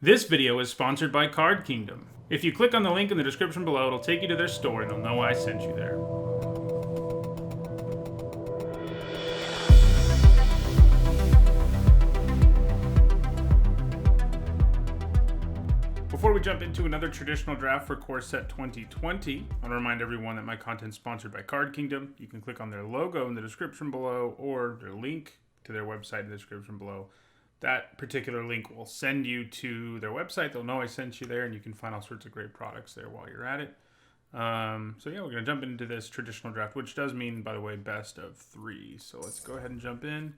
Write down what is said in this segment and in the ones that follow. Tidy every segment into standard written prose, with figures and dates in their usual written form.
This video is sponsored by Card Kingdom. If you click on the link in the description below, it'll take you to their store and they'll know I sent you there. Before we jump into another traditional draft for Core Set 2020, I want to remind everyone that my content is sponsored by Card Kingdom. You can click on their logo in the description below or their link to their website in the description below. That particular link will send you to their website. They'll know I sent you there, and you can find all sorts of great products there while you're at it. So yeah, we're going to jump into this traditional draft, which does mean, by the way, best of 3. So let's go ahead and jump in.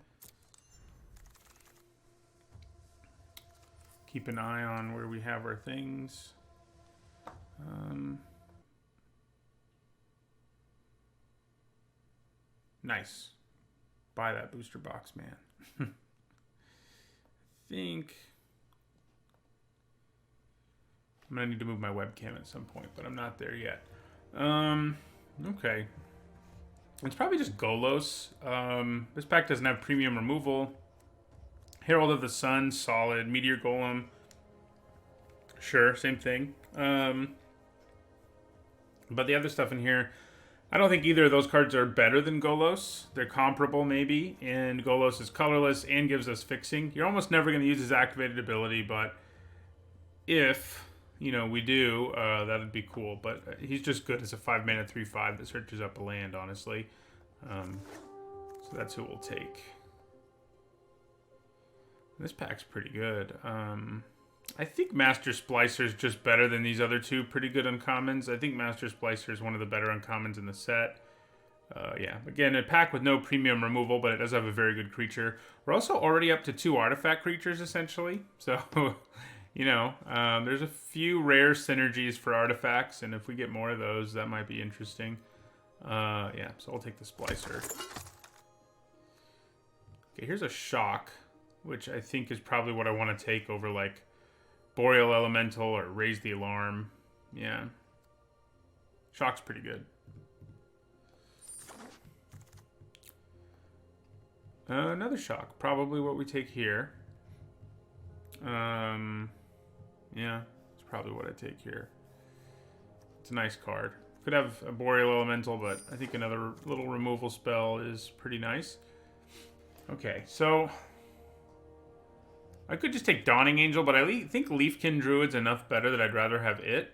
Keep an eye on where we have our things. Nice. Buy that booster box, man. Think I'm gonna need to move my webcam at some point, but I'm not there yet. Okay. It's probably just Golos. This pack doesn't have premium removal. Herald of the Sun, solid. Meteor Golem, sure, same thing. But the other stuff in here, I don't think either of those cards are better than Golos. They're comparable, maybe, and Golos is colorless and gives us fixing. You're almost never going to use his activated ability, but if, you know, we do, that'd be cool. But he's just good as a 5-mana 3/5 that searches up a land, honestly. So that's who we'll take. This pack's pretty good. I think Master Splicer is just better than these other two pretty good uncommons. I think Master Splicer is one of the better uncommons in the set. Yeah, again, a pack with no premium removal, but it does have a very good creature. We're also already up to 2 artifact creatures, essentially. So, you know, there's a few rare synergies for artifacts, and if we get more of those, that might be interesting. Yeah, so I'll take the Splicer. Okay, here's a Shock, which I think is probably what I want to take over, like, Boreal Elemental or Raise the Alarm. Yeah. Shock's pretty good. Another Shock. Probably what we take here. Yeah. It's probably what I take here. It's a nice card. Could have a Boreal Elemental, but I think another little removal spell is pretty nice. Okay, so I could just take Dawning Angel, but I think Leafkin Druid's enough better that I'd rather have it.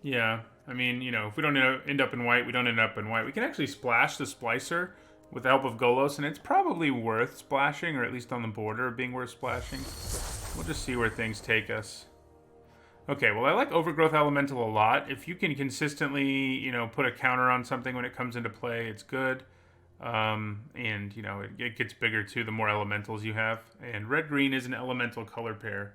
Yeah, I mean, you know, if we don't end up in white, we don't end up in white. We can actually splash the Splicer with the help of Golos, and it's probably worth splashing, or at least on the border of being worth splashing. We'll just see where things take us. Okay, well, I like Overgrowth Elemental a lot. If you can consistently, you know, put a counter on something when it comes into play, it's good. And, you know, it gets bigger, too, the more elementals you have. And red-green is an elemental color pair.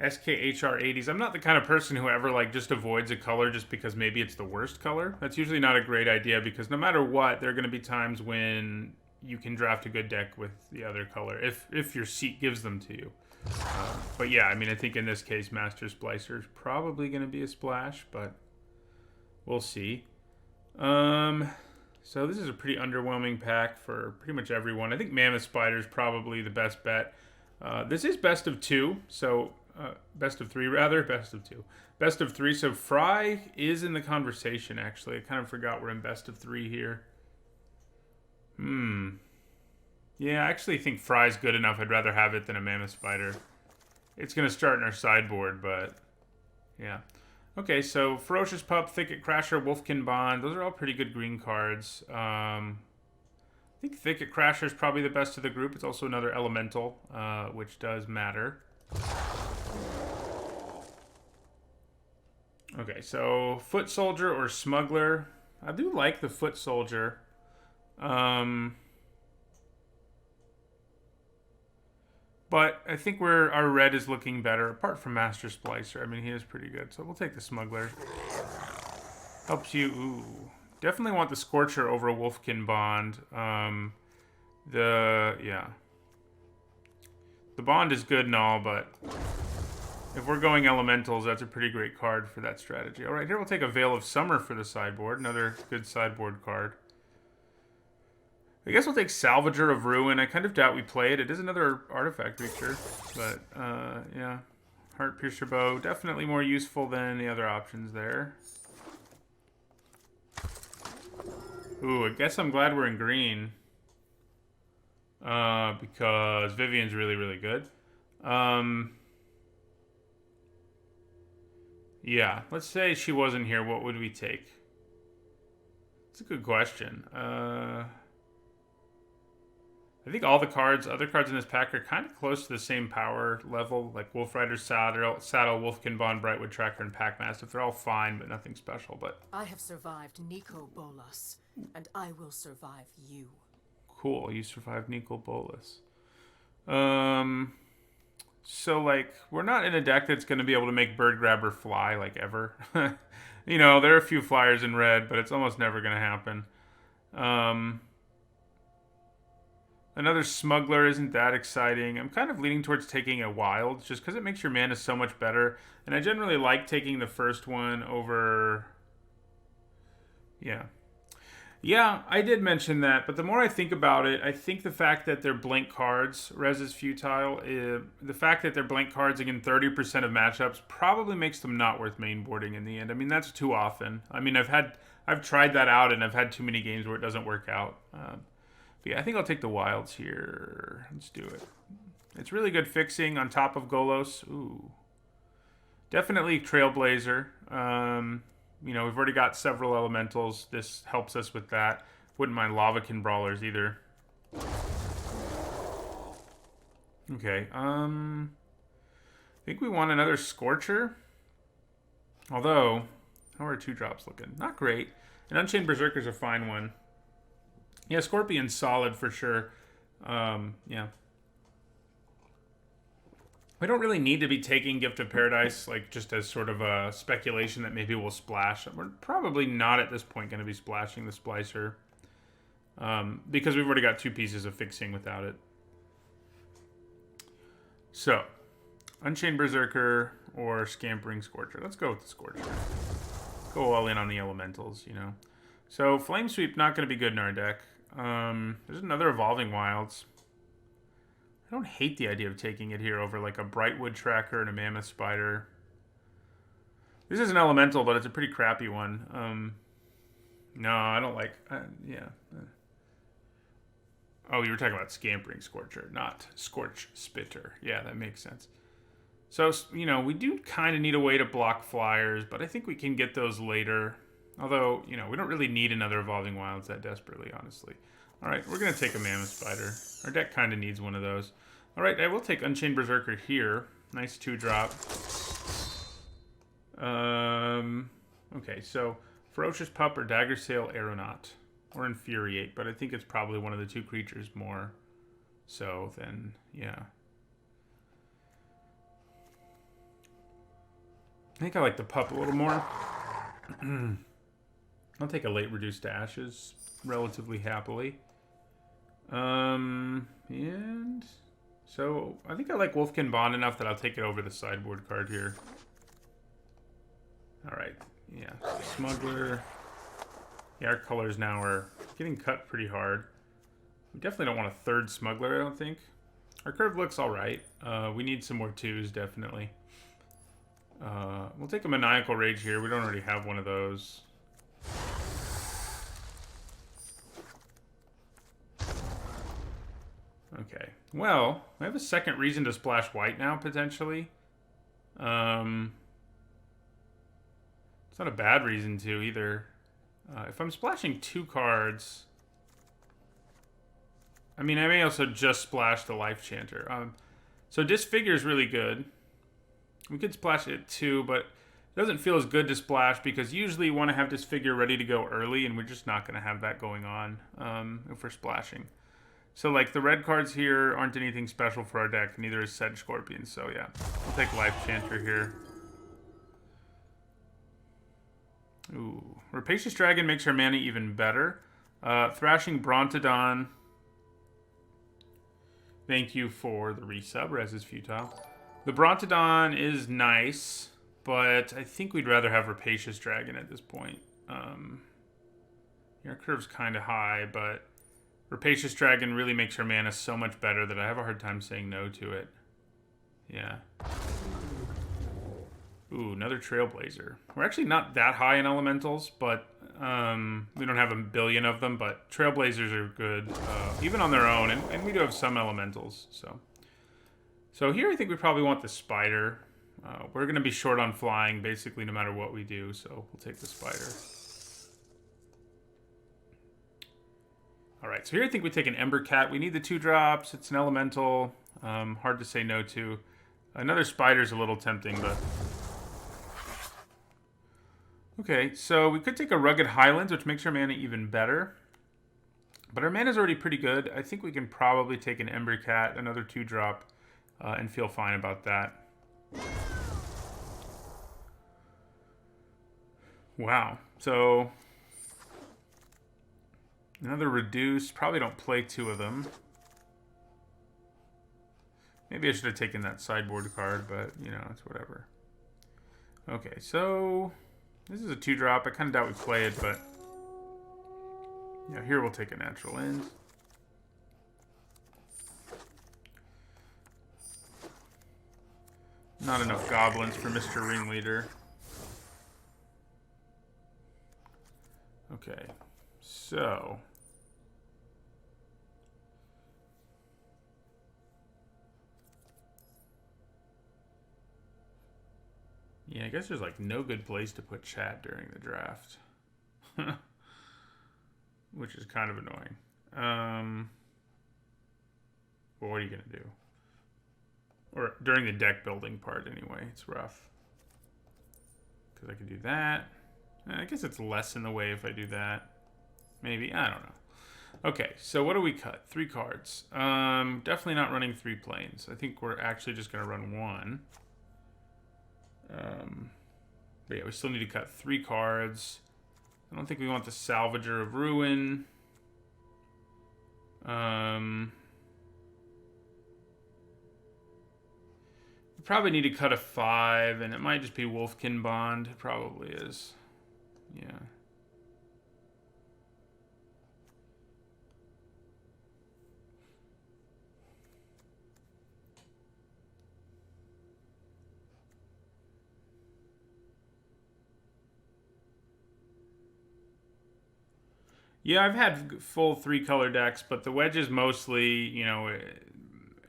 SKHR80s. I'm not the kind of person who ever, like, just avoids a color just because maybe it's the worst color. That's usually not a great idea because no matter what, there are going to be times when you can draft a good deck with the other color if your seat gives them to you. But, yeah, I mean, I think in this case, Master Splicer is probably going to be a splash, but we'll see. So this is a pretty underwhelming pack for pretty much everyone. I think Mammoth Spider is probably the best bet. This is best of 2, so best of 3 rather, best of 2. Best of 3, so Fry is in the conversation, actually. I kind of forgot we're in best of 3 here. Yeah, I actually think Fry's good enough. I'd rather have it than a Mammoth Spider. It's going to start in our sideboard, but yeah. Okay, so Ferocious Pup, Thicket Crasher, Wolfkin Bond. Those are all pretty good green cards. I think Thicket Crasher is probably the best of the group. It's also another elemental, which does matter. Okay, so Foot Soldier or Smuggler. I do like the Foot Soldier. But I think our red is looking better, apart from Master Splicer. I mean, he is pretty good, so we'll take the Smuggler. Helps you. Ooh. Definitely want the Scorcher over a Wolfkin Bond. Yeah. The Bond is good and all, but if we're going Elementals, that's a pretty great card for that strategy. All right, here we'll take a Veil of Summer for the sideboard. Another good sideboard card. I guess we'll take Salvager of Ruin. I kind of doubt we play it. It is another artifact creature. But, yeah. Heart Piercer Bow. Definitely more useful than the other options there. Ooh, I guess I'm glad we're in green. Because Vivian's really, really good. Yeah, let's say she wasn't here. What would we take? It's a good question. I think all the other cards in this pack are kind of close to the same power level, like Wolf Rider's Saddle, Wolfkin Bond, Brightwood Tracker, and Packmastiff. They're all fine, but nothing special. But I have survived Nico Bolas, and I will survive you. Cool, you survived Nico Bolas. So, like, we're not in a deck that's going to be able to make Bird Grabber fly, like, ever. You know, there are a few flyers in red, but it's almost never going to happen. Another Smuggler isn't that exciting. I'm kind of leaning towards taking a Wild, just because it makes your mana so much better. And I generally like taking the first one over... Yeah. Yeah, I did mention that, but the more I think about it, I think the fact that they're blank cards, Res is futile, the fact that they're blank cards again 30% of matchups probably makes them not worth mainboarding in the end. I mean, that's too often. I mean, I've tried that out, and I've had too many games where it doesn't work out. But yeah, I think I'll take the Wilds here. Let's do it. It's really good fixing on top of Golos. Ooh. Definitely Trailblazer. You know, we've already got several elementals. This helps us with that. Wouldn't mind Lavakin Brawlers either. Okay, I think we want another Scorcher. Although, how are 2-drops looking? Not great. An Unchained Berserker's a fine one. Yeah, Scorpion's solid for sure. Yeah. We don't really need to be taking Gift of Paradise, like, just as sort of a speculation that maybe we'll splash. We're probably not at this point going to be splashing the Splicer. Because we've already got 2 pieces of fixing without it. So, Unchained Berserker or Scampering Scorcher. Let's go with the Scorcher. Go all in on the elementals, you know. So, Flame Sweep, not going to be good in our deck. There's another Evolving Wilds. I don't hate the idea of taking it here over like a Brightwood Tracker and a Mammoth Spider. This is an elemental, but it's a pretty crappy one. No, I don't like... yeah. Oh, you were talking about Scampering Scorcher, not Scorch Spitter. Yeah, that makes sense. So, you know, we do kind of need a way to block flyers, but I think we can get those later. Although, you know, we don't really need another Evolving Wilds that desperately, honestly. All right, we're going to take a Mammoth Spider. Our deck kind of needs one of those. All right, I will take Unchained Berserker here. Nice 2-drop. Okay, so Ferocious Pup or Dagger Sail Aeronaut. Or Infuriate, but I think it's probably one of the 2 creatures more. So then, yeah. I think I like the Pup a little more. I'll take a late Reduced to Ashes relatively happily. And so I think I like Wolfkin Bond enough that I'll take it over the sideboard card here. All right, yeah, so Smuggler. Yeah, our colors now are getting cut pretty hard. We definitely don't want a 3rd Smuggler, I don't think. Our curve looks all right. We need some more 2s, definitely. We'll take a Maniacal Rage here. We don't already have one of those. Okay. Well, I have a second reason to splash white now, potentially. It's not a bad reason to, either. If I'm splashing 2 cards... I mean, I may also just splash the Life Chanter. So Disfigure is really good. We could splash it too, but it doesn't feel as good to splash because usually you want to have Disfigure ready to go early, and we're just not going to have that going on if we're splashing. So, like, the red cards here aren't anything special for our deck. Neither is Sedge Scorpion. So, yeah. I'll take Life Chanter here. Ooh. Rapacious Dragon makes our mana even better. Thrashing Brontodon. Thank you for the resub. Res is futile. The Brontodon is nice, but I think we'd rather have Rapacious Dragon at this point. Your curve's kind of high, but... Rapacious Dragon really makes our mana so much better that I have a hard time saying no to it. Yeah. Ooh, another Trailblazer. We're actually not that high in elementals, but we don't have a billion of them, but Trailblazers are good, even on their own, and we do have some elementals, So here I think we probably want the Spider. We're going to be short on flying, basically, no matter what we do, so we'll take the Spider. Alright, so here I think we take an Ember Cat. We need the 2 drops. It's an elemental. Hard to say no to. Another Spider's a little tempting, but... Okay, so we could take a Rugged Highlands, which makes our mana even better. But our mana's already pretty good. I think we can probably take an Ember Cat, another 2-drop, and feel fine about that. Wow. So, another Reduce. Probably don't play 2 of them. Maybe I should have taken that sideboard card, but, you know, it's whatever. Okay, so... This is a 2-drop. I kind of doubt we play it, but... Yeah, here we'll take a Natural End. Not enough goblins for Mr. Ringleader. Okay, so... Yeah, I guess there's like no good place to put chat during the draft. Which is kind of annoying. Well, what are you going to do? Or during the deck building part anyway, it's rough. Because I can do that. I guess it's less in the way if I do that. Maybe, I don't know. Okay, so what do we cut? 3 cards. Definitely not running 3 planes. I think we're actually just going to run 1. But yeah, we still need to cut 3 cards. I don't think we want the Salvager of Ruin. We probably need to cut a 5, and it might just be Wolfkin Bond. It probably is. Yeah. Yeah, I've had full 3-color decks, but the wedge is mostly, you know,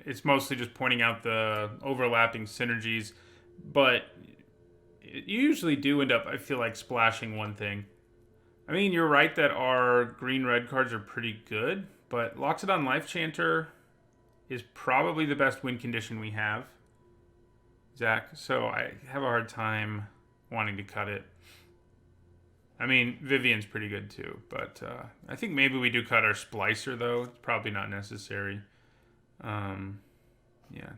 it's mostly just pointing out the overlapping synergies. But you usually do end up, I feel like, splashing one thing. I mean, you're right that our green-red cards are pretty good, but Loxodon Life Chanter is probably the best win condition we have, Zach. So I have a hard time wanting to cut it. I mean, Vivian's pretty good too, but I think maybe we do cut our Splicer, though. It's probably not necessary. Yeah.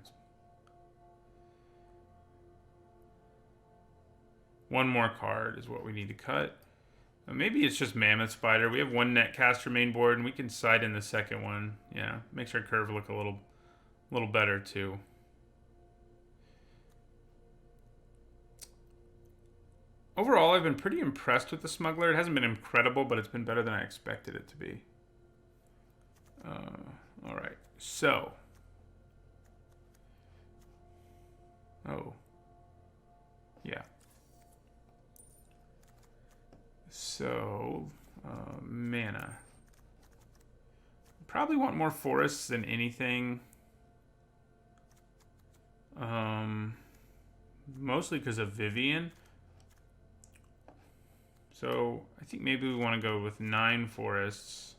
One more card is what we need to cut. Maybe it's just Mammoth Spider. We have 1 Netcaster main board, and we can side in the second one. Yeah, makes our curve look a little better too. Overall, I've been pretty impressed with the Smuggler. It hasn't been incredible, but it's been better than I expected it to be. All right, so. Oh. Yeah. So, mana. Probably want more forests than anything. Mostly because of Vivian. So I think maybe we want to go with 9 forests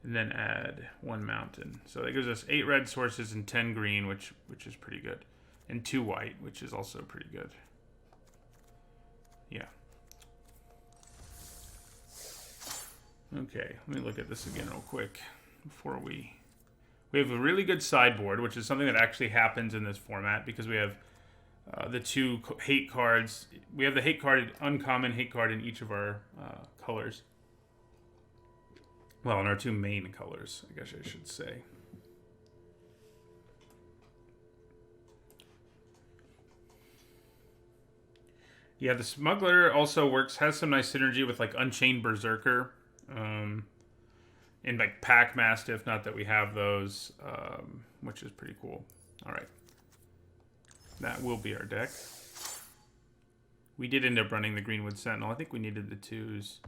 and then add 1 mountain. So that gives us 8 red sources and 10 green, which is pretty good. And 2 white, which is also pretty good. Yeah. Okay, let me look at this again real quick before we have a really good sideboard, which is something that actually happens in this format because we have the 2 hate cards. We have the hate card, uncommon hate card in each of our colors. Well, in our 2 main colors, I guess I should say. Yeah, the Smuggler also has some nice synergy with like Unchained Berserker. in like Pack Mastiff. Not that we have those, which is pretty cool. All right, that will be our deck. We did end up running the Greenwood Sentinel. I think we needed the 2s.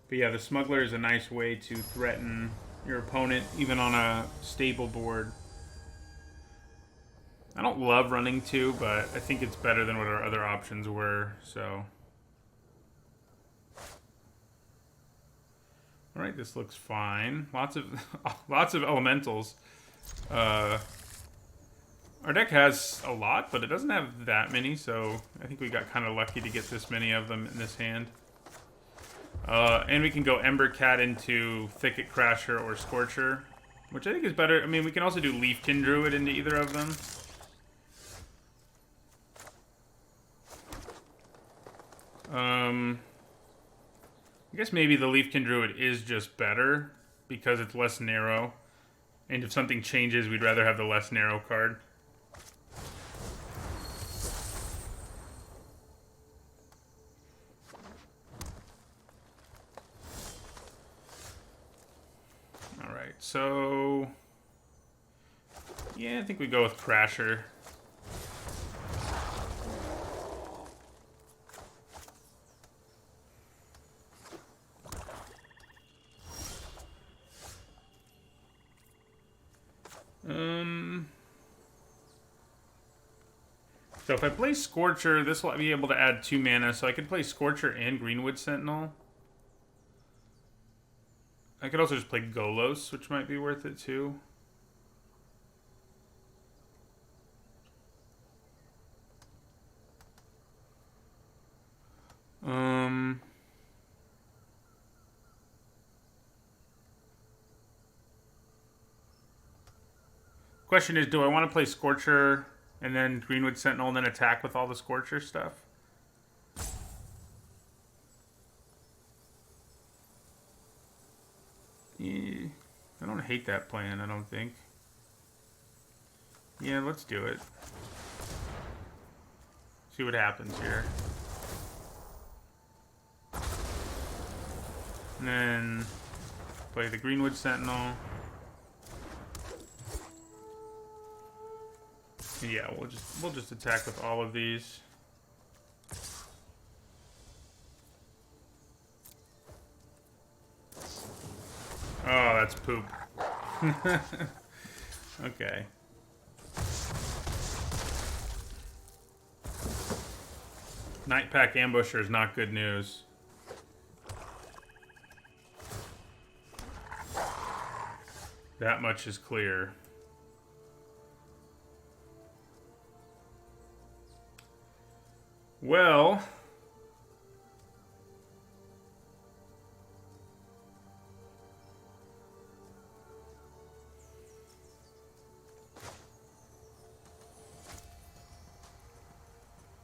But yeah, the Smuggler is a nice way to threaten your opponent, even on a stable board. I don't love running 2, but I think it's better than what our other options were, so. All right, this looks fine. Lots of elementals. Our deck has a lot, but it doesn't have that many, so I think we got kind of lucky to get this many of them in this hand. And we can go Ember Cat into Thicket Crasher or Scorcher, which I think is better. I mean, we can also do Leafkin Druid into either of them. I guess maybe the Leafkin Druid is just better because it's less narrow. And if something changes, we'd rather have the less narrow card. Alright, so... yeah, I think we go with Crasher. So if I play Scorcher, this will be able to add 2 mana, so I could play Scorcher and Greenwood Sentinel. I could also just play Golos, which might be worth it too. Question is, do I want to play Scorcher and then Greenwood Sentinel and then attack with all the Scorcher stuff? Yeah, I don't hate that plan, I don't think. Yeah, let's do it. See what happens here. And then play the Greenwood Sentinel. Yeah, we'll just attack with all of these. Oh, that's poop. Okay. Nightpack Ambusher is not good news. That much is clear. Well,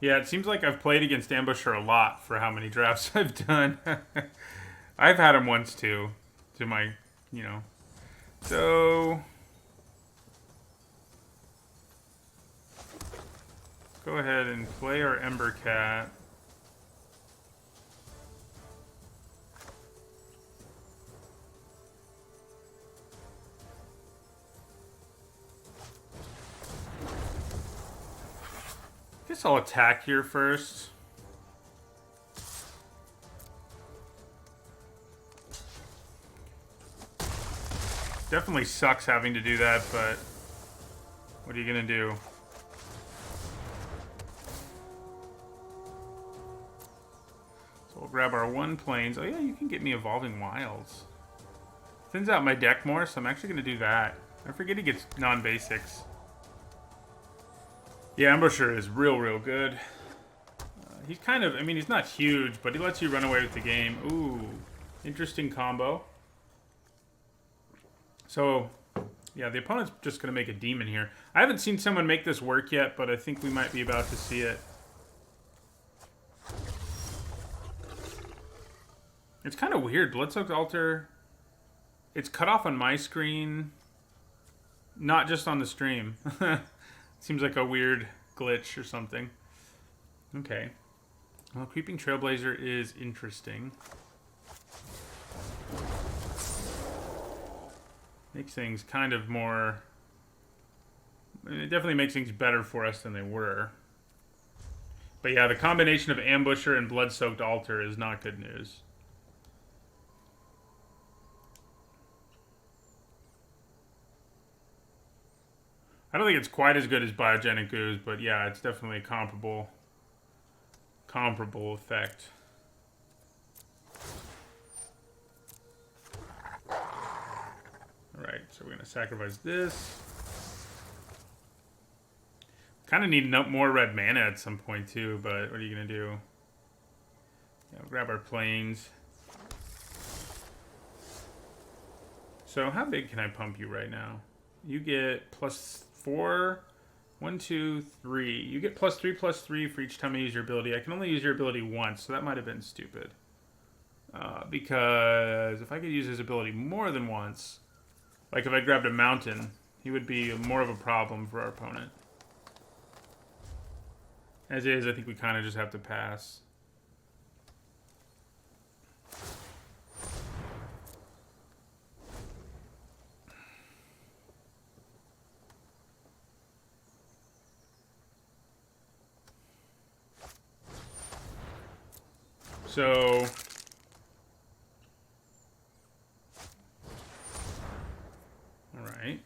yeah, it seems like I've played against Ambusher a lot for how many drafts I've done. I've had him once too, to my, you know. So, go ahead and play our Ember Cat. Guess I'll attack here first. Definitely sucks having to do that, but what are you gonna do? So we'll grab our 1 plains. Oh yeah, you can get me Evolving Wilds. Thins out my deck more, so I'm actually gonna do that. I forget he gets non-basics. Yeah, Ambusher is real good. He's kind of, I mean, he's not huge, but he lets you run away with the game. Ooh, interesting combo. So, yeah, the opponent's just going to make a demon here. I haven't seen someone make this work yet, but I think we might be about to see it. It's kind of weird. Bloodsoaked Altar, it's cut off on my screen, not just on the stream. Seems like a weird glitch or something. Okay. Well, Creeping Trailblazer is interesting. Makes things kind of more... I mean, it definitely makes things better for us than they were. But yeah, the combination of Ambusher and Blood-Soaked Altar is not good news. I don't think it's quite as good as Biogenic Ooze, but yeah, it's definitely a comparable effect. Alright, so we're going to sacrifice this. Kind of need more red mana at some point too, but what are you going to do? Yeah, we'll grab our planes. So how big can I pump you right now? You get +4. 1, 2, 3. You get +3/+3 for each time I use your ability. I can only use your ability once, so that might have been stupid. Because if I could use his ability more than once, like if I grabbed a mountain, he would be more of a problem for our opponent. As is, I think we kind of just have to pass. So... Alright.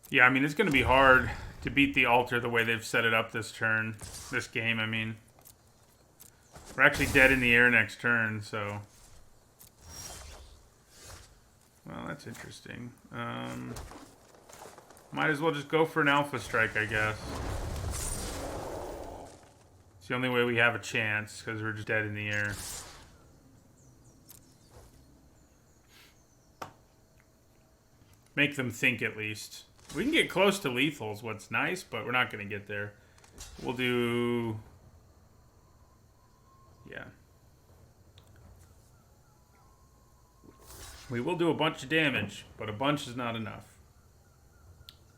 Yeah, I mean, it's going to be hard to beat the altar the way they've set it up this game, I mean. We're actually dead in the air next turn, so... Well, that's interesting. Might as well just go for an Alpha Strike, I guess. It's the only way we have a chance, because we're just dead in the air. Make them think, at least. We can get close to lethals, what's nice, but we're not going to get there. We'll do... Yeah. We will do a bunch of damage, but a bunch is not enough.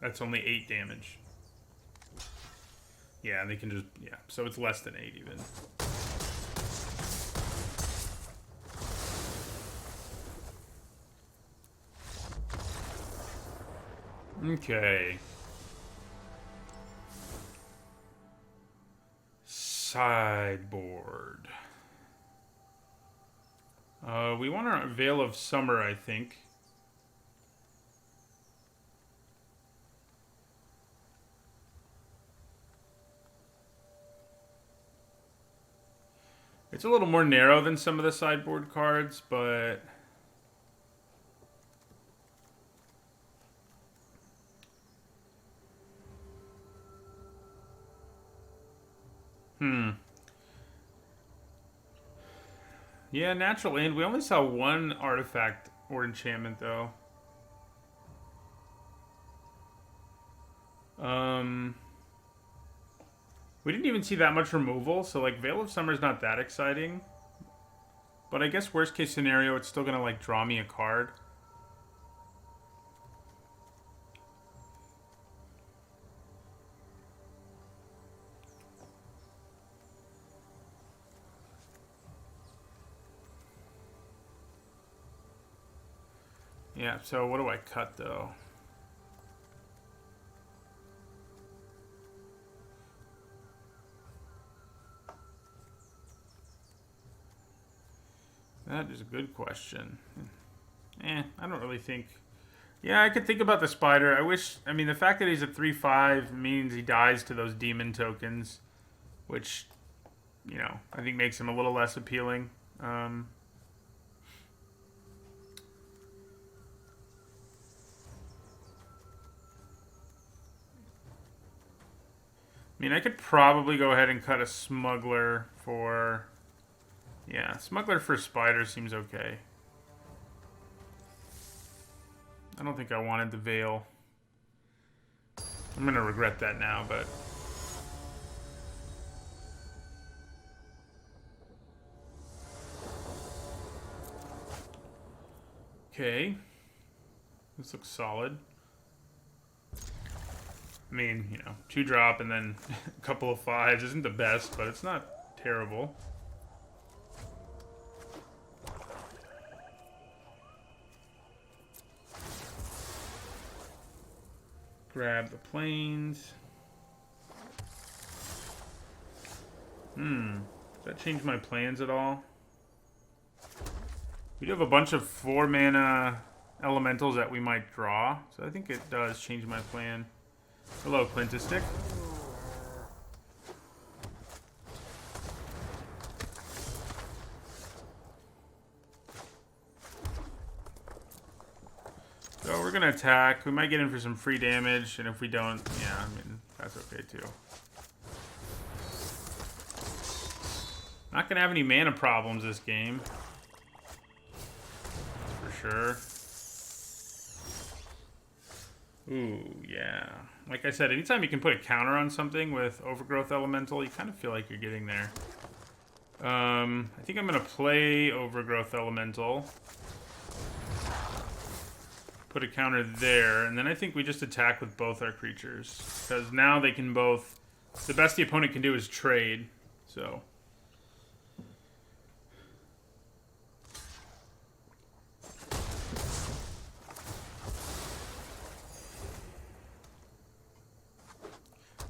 That's only 8 damage. Yeah, they can just... Yeah, so it's less than 8 even. Okay. Sideboard. We want our Veil of Summer, I think. It's a little more narrow than some of the sideboard cards, but... Yeah, Natural End. We only saw one artifact or enchantment, though. We didn't even see that much removal, so, like, Veil of Summer's not that exciting. But I guess worst case scenario, it's still gonna, like, draw me a card. Yeah, so what do I cut, though? That is a good question. I don't really think... Yeah, I could think about the spider. I mean, the fact that he's a 3/5 means he dies to those demon tokens, which, you know, I think makes him a little less appealing. I mean, I could probably go ahead and cut a Smuggler for... Yeah, Smuggler for Spider seems okay. I don't think I wanted the Veil. I'm going to regret that now, but... Okay. This looks solid. I mean, you know, 2-drop and then a couple of 5s isn't the best, but it's not terrible. Grab the planes. Does that change my plans at all? We do have a bunch of 4-mana elementals that we might draw, so I think it does change my plan. Hello, Clintistic. So we're gonna attack. We might get in for some free damage, and if we don't, yeah, I mean, that's okay too. Not gonna have any mana problems this game. That's for sure. Ooh, yeah. Like I said, anytime you can put a counter on something with Overgrowth Elemental, you kind of feel like you're getting there. I think I'm gonna play Overgrowth Elemental. Put a counter there, and then I think we just attack with both our creatures. Because now they can both... The best the opponent can do is trade, so...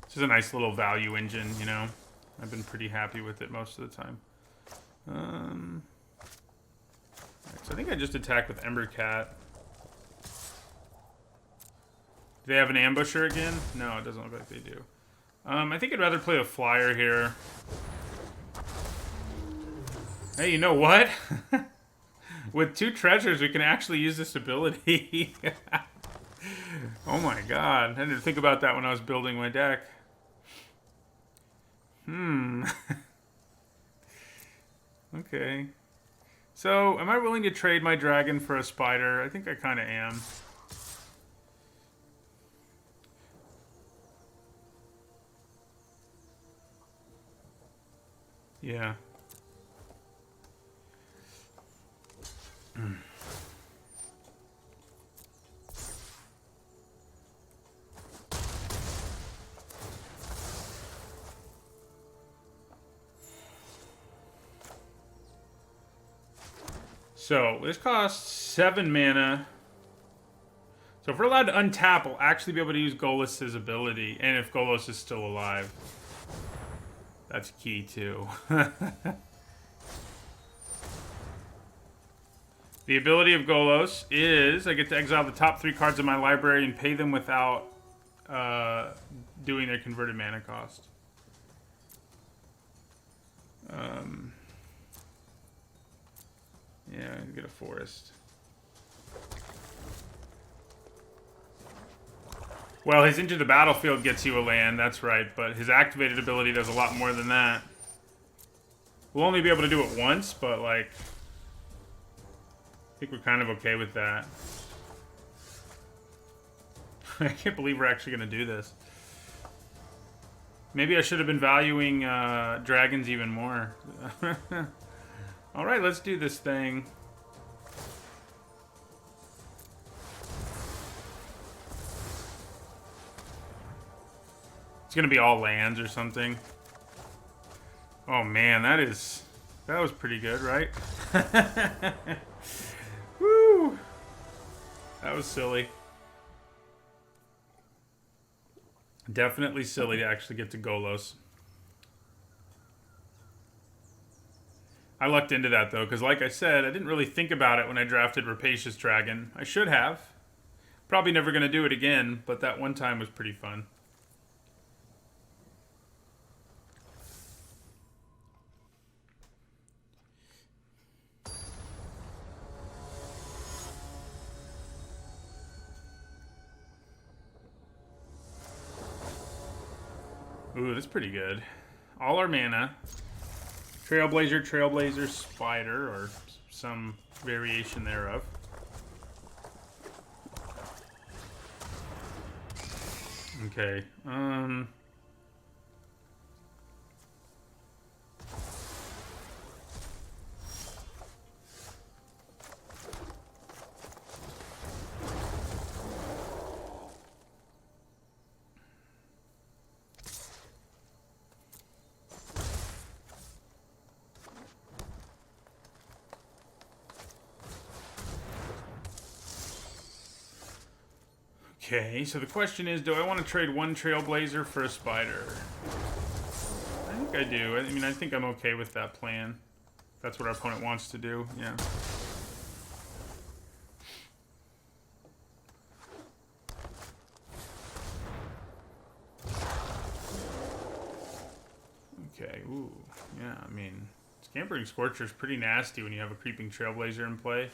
This is a nice little value engine, you know. I've been pretty happy with it most of the time. Right, so I think I just attacked with Embercat. Do they have an ambusher again? No, it doesn't look like they do. I think I'd rather play a flyer here. Hey, you know what? With 2 treasures, we can actually use this ability. Oh my god. I didn't think about that when I was building my deck. Okay. So, am I willing to trade my dragon for a spider? I think I kind of am. Yeah. So, this costs 7 mana. So if we're allowed to untap, we'll actually be able to use Golos' ability. And if Golos is still alive. That's key, too. The ability of Golos is I get to exile the top 3 cards of my library and pay them without doing their converted mana cost. Yeah, get a forest. Well, his Into the Battlefield gets you a land, that's right, but his activated ability does a lot more than that. We'll only be able to do it once, but, like, I think we're kind of okay with that. I can't believe we're actually going to do this. Maybe I should have been valuing dragons even more. Alright, let's do this thing. It's gonna be all lands or something. Oh man, that was pretty good, right? Woo! That was silly. Definitely silly to actually get to Golos. I lucked into that, though, because like I said, I didn't really think about it when I drafted Rapacious Dragon. I should have. Probably never going to do it again, but that one time was pretty fun. Ooh, that's pretty good. All our mana. Trailblazer, Trailblazer, Spider, or some variation thereof. Okay, Okay, so the question is, do I want to trade one Trailblazer for a Spider? I think I do. I mean, I think I'm okay with that plan. That's what our opponent wants to do, yeah. Okay, ooh, yeah, I mean, Scampering Scorcher is pretty nasty when you have a creeping Trailblazer in play.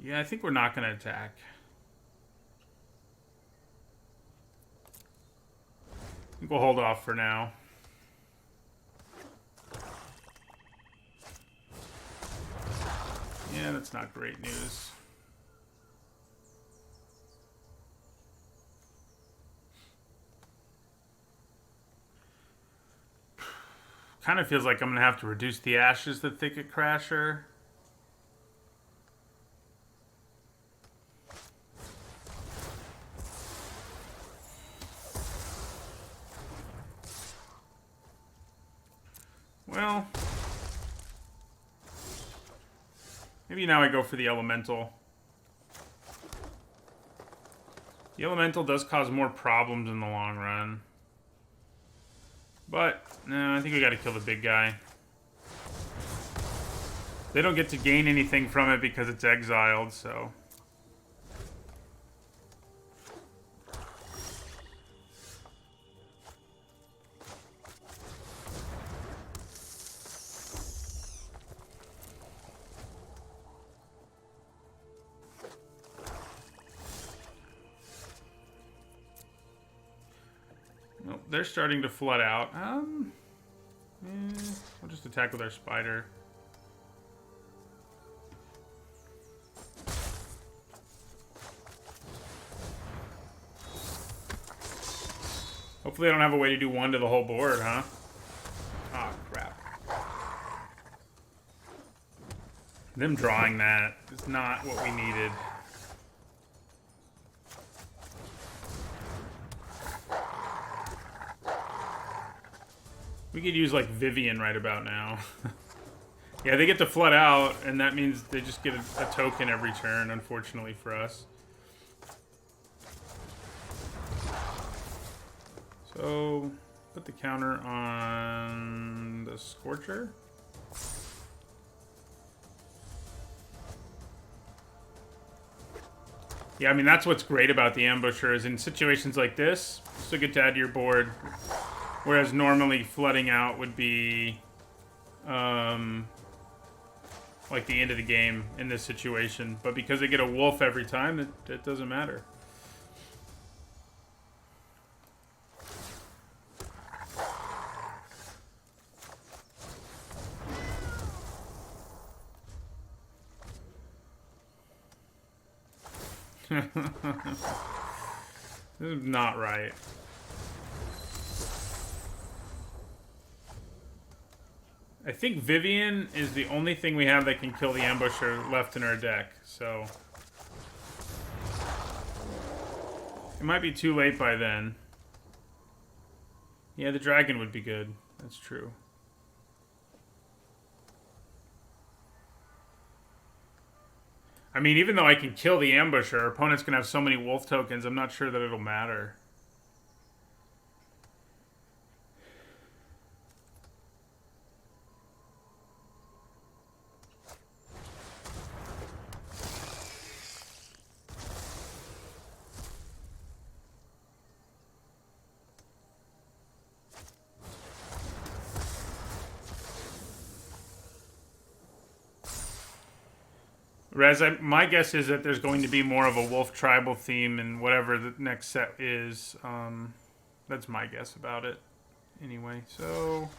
Yeah, I think we're not going to attack. I think we'll hold off for now. Yeah, that's not great news. Kind of feels like I'm going to have to reduce the Ashes, the Thicket Crasher. Well, maybe now I go for the Elemental. The Elemental does cause more problems in the long run. But, no, I think we gotta kill the big guy. They don't get to gain anything from it because it's exiled, so... They're starting to flood out. We'll just attack with our Spider. Hopefully I don't have a way to do one to the whole board, huh? Ah, crap. Them drawing that is not what we needed. We could use, like, Vivian right about now. Yeah, they get to flood out, and that means they just get a token every turn, unfortunately for us. So, put the counter on the Scorcher. Yeah, I mean, that's what's great about the Ambusher, is in situations like this, you still get to add to your board. Whereas normally flooding out would be like the end of the game in this situation. But because they get a wolf every time, it doesn't matter. This is not right. I think Vivian is the only thing we have that can kill the Ambusher left in our deck, so... It might be too late by then. Yeah, the dragon would be good. That's true. I mean, even though I can kill the Ambusher, our opponent's gonna have so many wolf tokens, I'm not sure that it'll matter. Whereas my guess is that there's going to be more of a wolf tribal theme in whatever the next set is. That's my guess about it. Anyway, so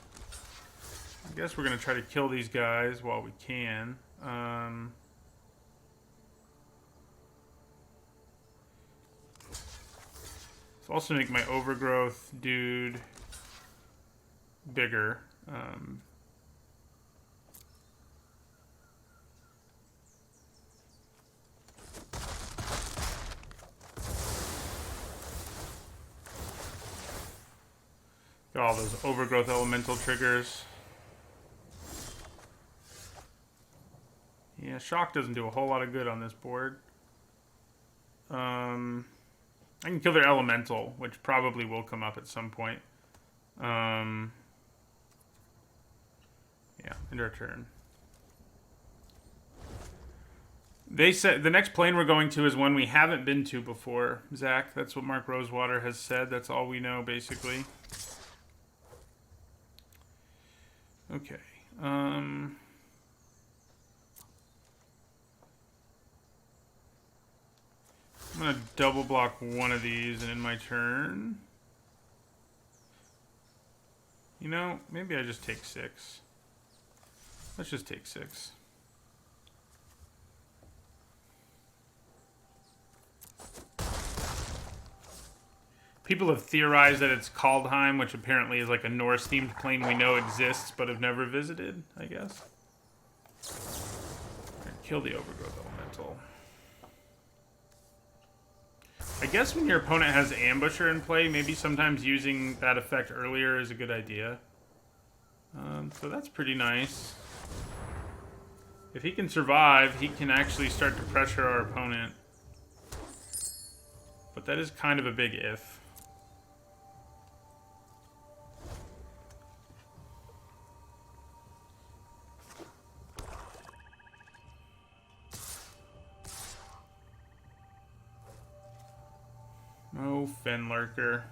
I guess we're going to try to kill these guys while we can. So also make my overgrowth dude bigger. all those overgrowth elemental triggers. Yeah, shock doesn't do a whole lot of good on this board. I can kill their elemental, which probably will come up at some point. Yeah, end our turn. They said the next plane we're going to is one we haven't been to before, Zach. That's what Mark Rosewater has said. That's all we know, basically. Okay. I'm going to double block one of these and end my turn. You know, maybe I just take 6. Let's just take 6. People have theorized that it's Kaldheim, which apparently is like a Norse-themed plane we know exists but have never visited, I guess. Right, kill the Overgrowth Elemental. I guess when your opponent has Ambusher in play, maybe sometimes using that effect earlier is a good idea. So that's pretty nice. If he can survive, he can actually start to pressure our opponent. But that is kind of a big if. Oh, Fenlurker.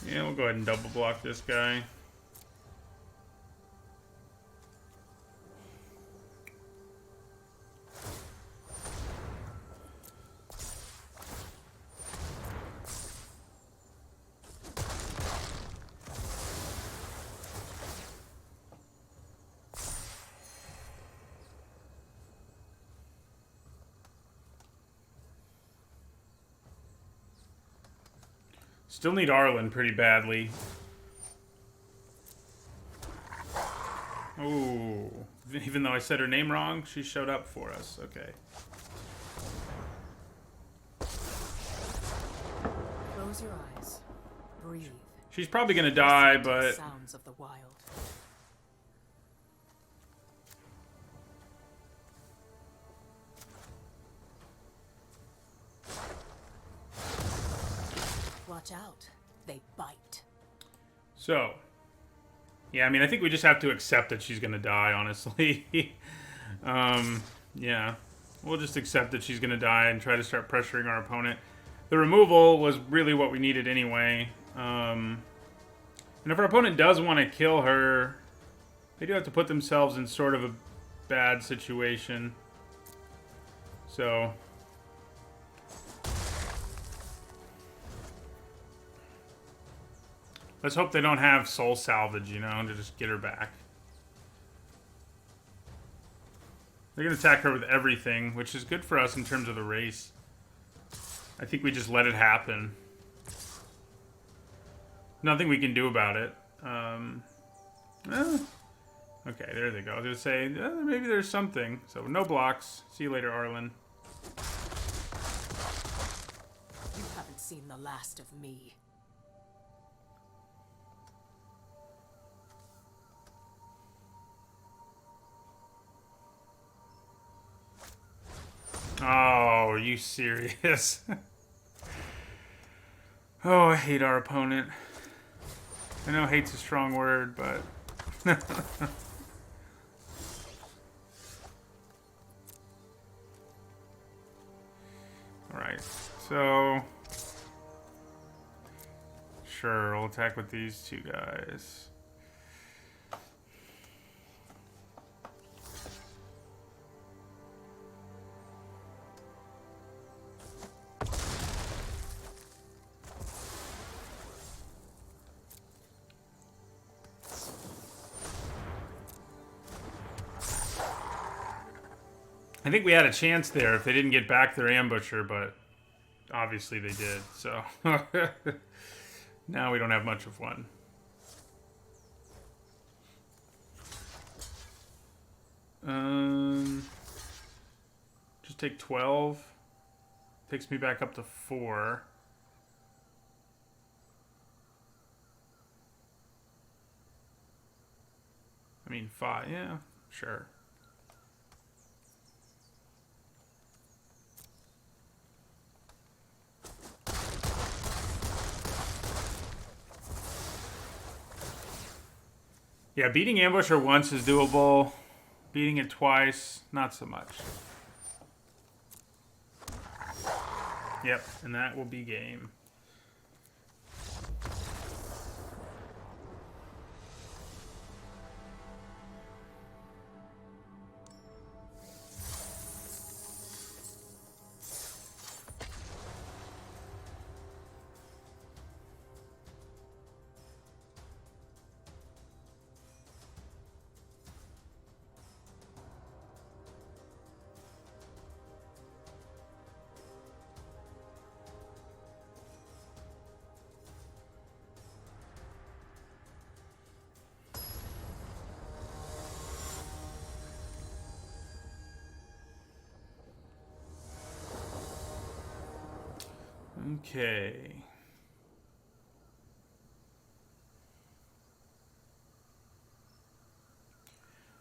Yeah, we'll go ahead and double block this guy. Still need Arlen pretty badly. Oh, even though I said her name wrong, she showed up for us. Okay. Close your eyes. Breathe. She's probably gonna die, Listen to the but sounds of the wild. Watch out. They bite. so. Yeah, I mean, I think we just have to accept that she's gonna die, honestly. Yeah. We'll just accept that she's gonna die and try to start pressuring our opponent. The removal was really what we needed anyway. And if our opponent does want to kill her, they do have to put themselves in sort of a bad situation. So... let's hope they don't have soul salvage, you know, to just get her back. They're going to attack her with everything, which is good for us in terms of the race. I think we just let it happen. Nothing we can do about it. Okay, there they go. I was going to say, maybe there's something. So, no blocks. See you later, Arlen. You haven't seen the last of me. Oh, are you serious? Oh, I hate our opponent. I know hate's a strong word, but... Alright, so... sure, we'll attack with these two guys. I think we had a chance there if they didn't get back their ambusher, but obviously they did, so now we don't have much of one. Just take 12. Takes me back up to 4. I mean, 5. Yeah, sure. Yeah, beating Ambusher once is doable. Beating it twice, not so much. Yep, and that will be game. Okay.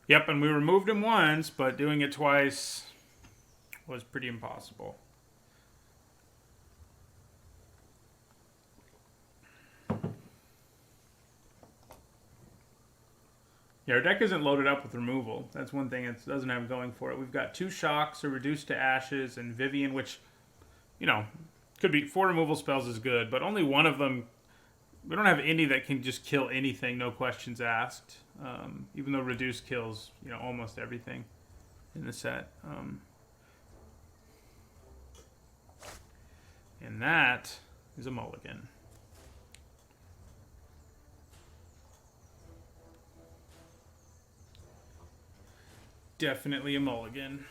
Yep, and we removed him once, but doing it twice was pretty impossible. Yeah, our deck isn't loaded up with removal. That's one thing it doesn't have going for it. We've got 2 Shocks, a Reduced to Ashes, and Vivian, which, you know, could be 4 removal spells is good, but only one of them. We don't have any that can just kill anything, no questions asked. Even though Reduce kills, you know, almost everything in the set. And that is a mulligan. Definitely a mulligan.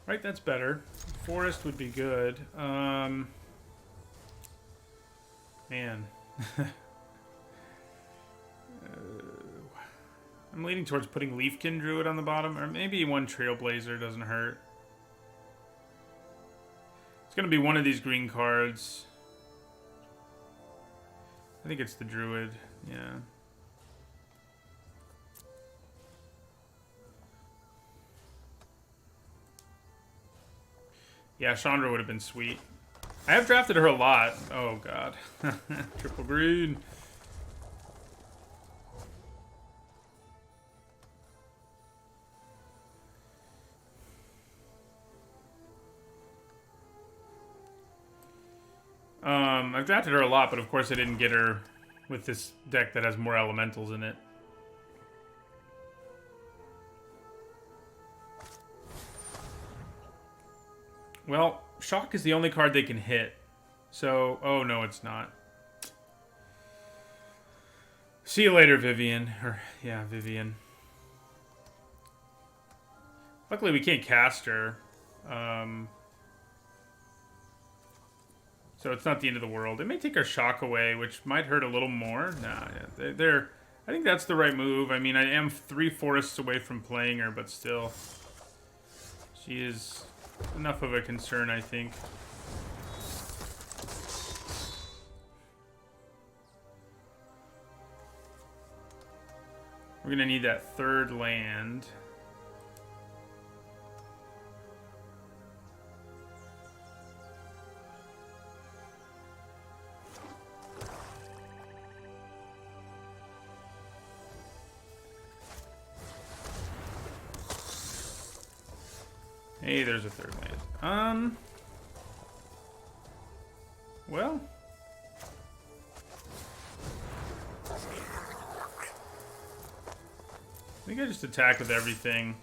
Right, that's better. Forest would be good. Man. I'm leaning towards putting Leafkin Druid on the bottom, or maybe one Trailblazer doesn't hurt. It's going to be one of these green cards. I think it's the Druid, yeah. Yeah, Chandra would have been sweet. I have drafted her a lot. Oh, God. Triple green. I've drafted her a lot, but of course I didn't get her with this deck that has more elementals in it. Well, Shock is the only card they can hit. So, oh no, it's not. See you later, Vivian. Or, yeah, Vivian. Luckily, we can't cast her. So it's not the end of the world. It may take our Shock away, which might hurt a little more. Nah, yeah, they're I think that's the right move. I mean, I am 3 forests away from playing her, but still. She is enough of a concern, I think. We're going to need that 3rd land. Hey, there's a 3rd land. Well. I think I just attack with everything.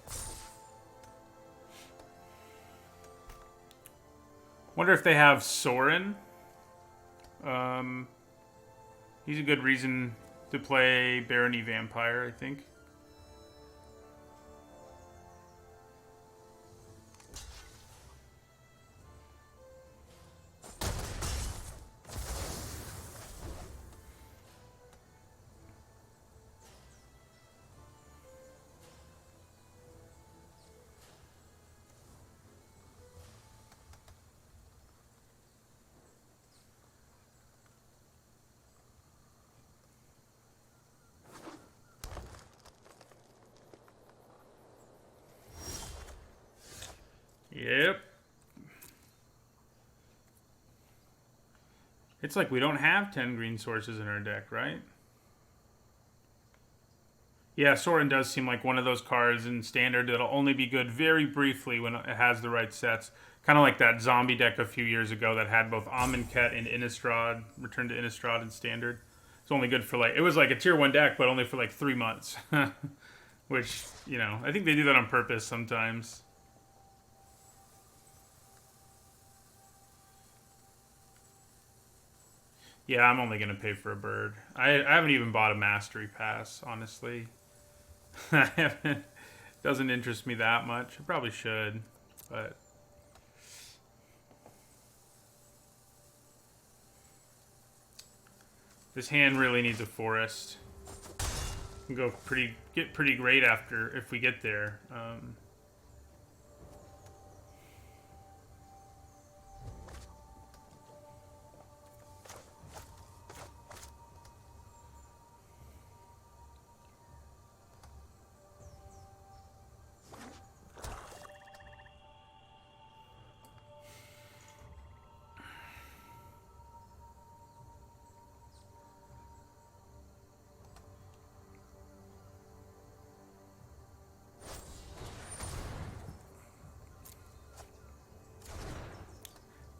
Wonder if they have Sorin. He's a good reason to play Barony Vampire, I think. It's like we don't have 10 green sources in our deck, right? Yeah, Sorin does seem like one of those cards in Standard that'll only be good very briefly when it has the right sets. Kind of like that zombie deck a few years ago that had both Amonkhet and Innistrad, Return to Innistrad in Standard. It's only good for like, it was like a tier 1 deck, but only for like 3 months. Which, you know, I think they do that on purpose sometimes. Yeah, I'm only going to pay for a bird. I haven't even bought a Mastery Pass, honestly. I haven't. Doesn't interest me that much. I probably should, but this hand really needs a forest. Can go get pretty great after if we get there.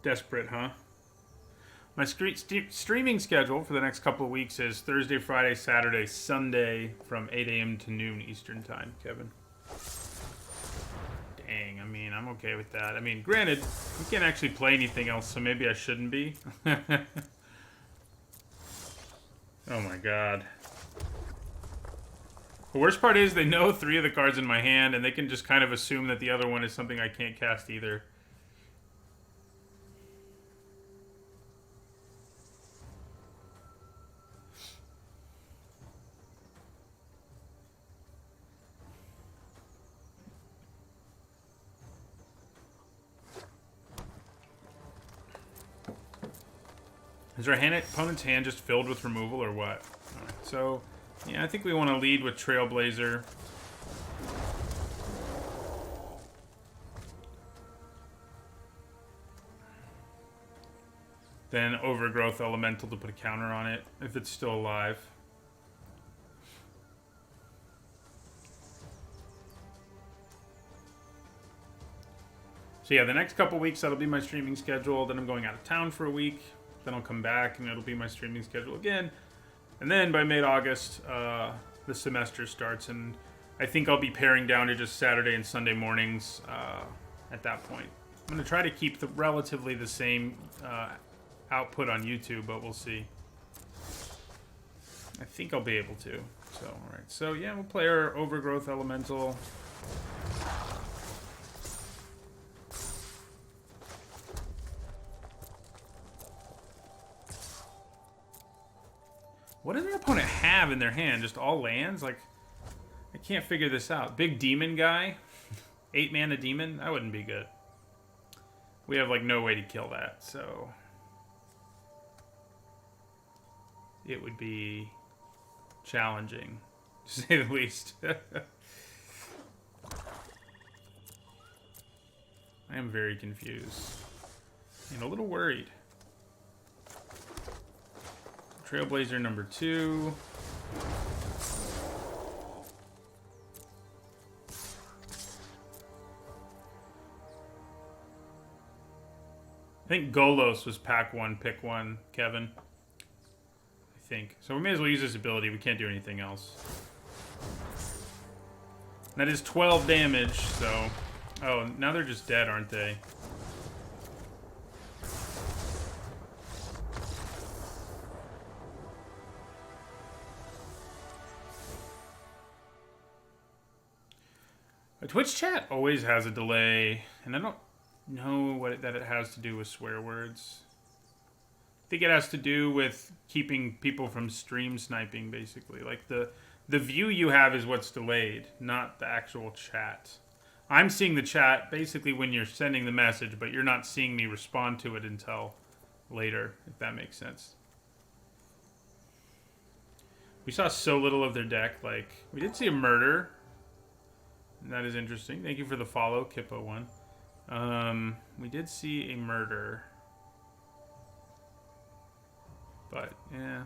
Desperate, huh? My streaming schedule for the next couple of weeks is Thursday, Friday, Saturday, Sunday from 8 a.m. to noon Eastern time, Kevin. Dang, I mean, I'm okay with that. I mean, granted, we can't actually play anything else, so maybe I shouldn't be. Oh my god. The worst part is they know 3 of the cards in my hand, and they can just kind of assume that the other one is something I can't cast either. Is our opponent's hand just filled with removal or what? Alright, so, yeah, I think we want to lead with Trailblazer. Then Overgrowth Elemental to put a counter on it, if it's still alive. So yeah, the next couple weeks, that'll be my streaming schedule. Then I'm going out of town for a week. Then I'll come back, and it'll be my streaming schedule again. And then by mid-August, the semester starts, and I think I'll be paring down to just Saturday and Sunday mornings at that point. I'm going to try to keep relatively the same output on YouTube, but we'll see. I think I'll be able to. So, alright. So, yeah, we'll play our Overgrowth Elemental. What does their opponent have in their hand? Just all lands? Like, I can't figure this out. Big demon guy? 8 mana demon? That wouldn't be good. We have, like, no way to kill that, so... it would be challenging, to say the least. I am very confused. And a little worried. Trailblazer number 2. I think Golos was pack 1, pick 1, Kevin. I think. So we may as well use this ability. We can't do anything else. That is 12 damage, so... oh, now they're just dead, aren't they? Twitch chat always has a delay, and I don't know that it has to do with swear words. I think it has to do with keeping people from stream sniping, basically. Like, the view you have is what's delayed, not the actual chat. I'm seeing the chat basically when you're sending the message, but you're not seeing me respond to it until later, if that makes sense. We saw so little of their deck. Like, we did see a murder. That is interesting. Thank you for the follow, Kippo1. We did see a murder. But, yeah.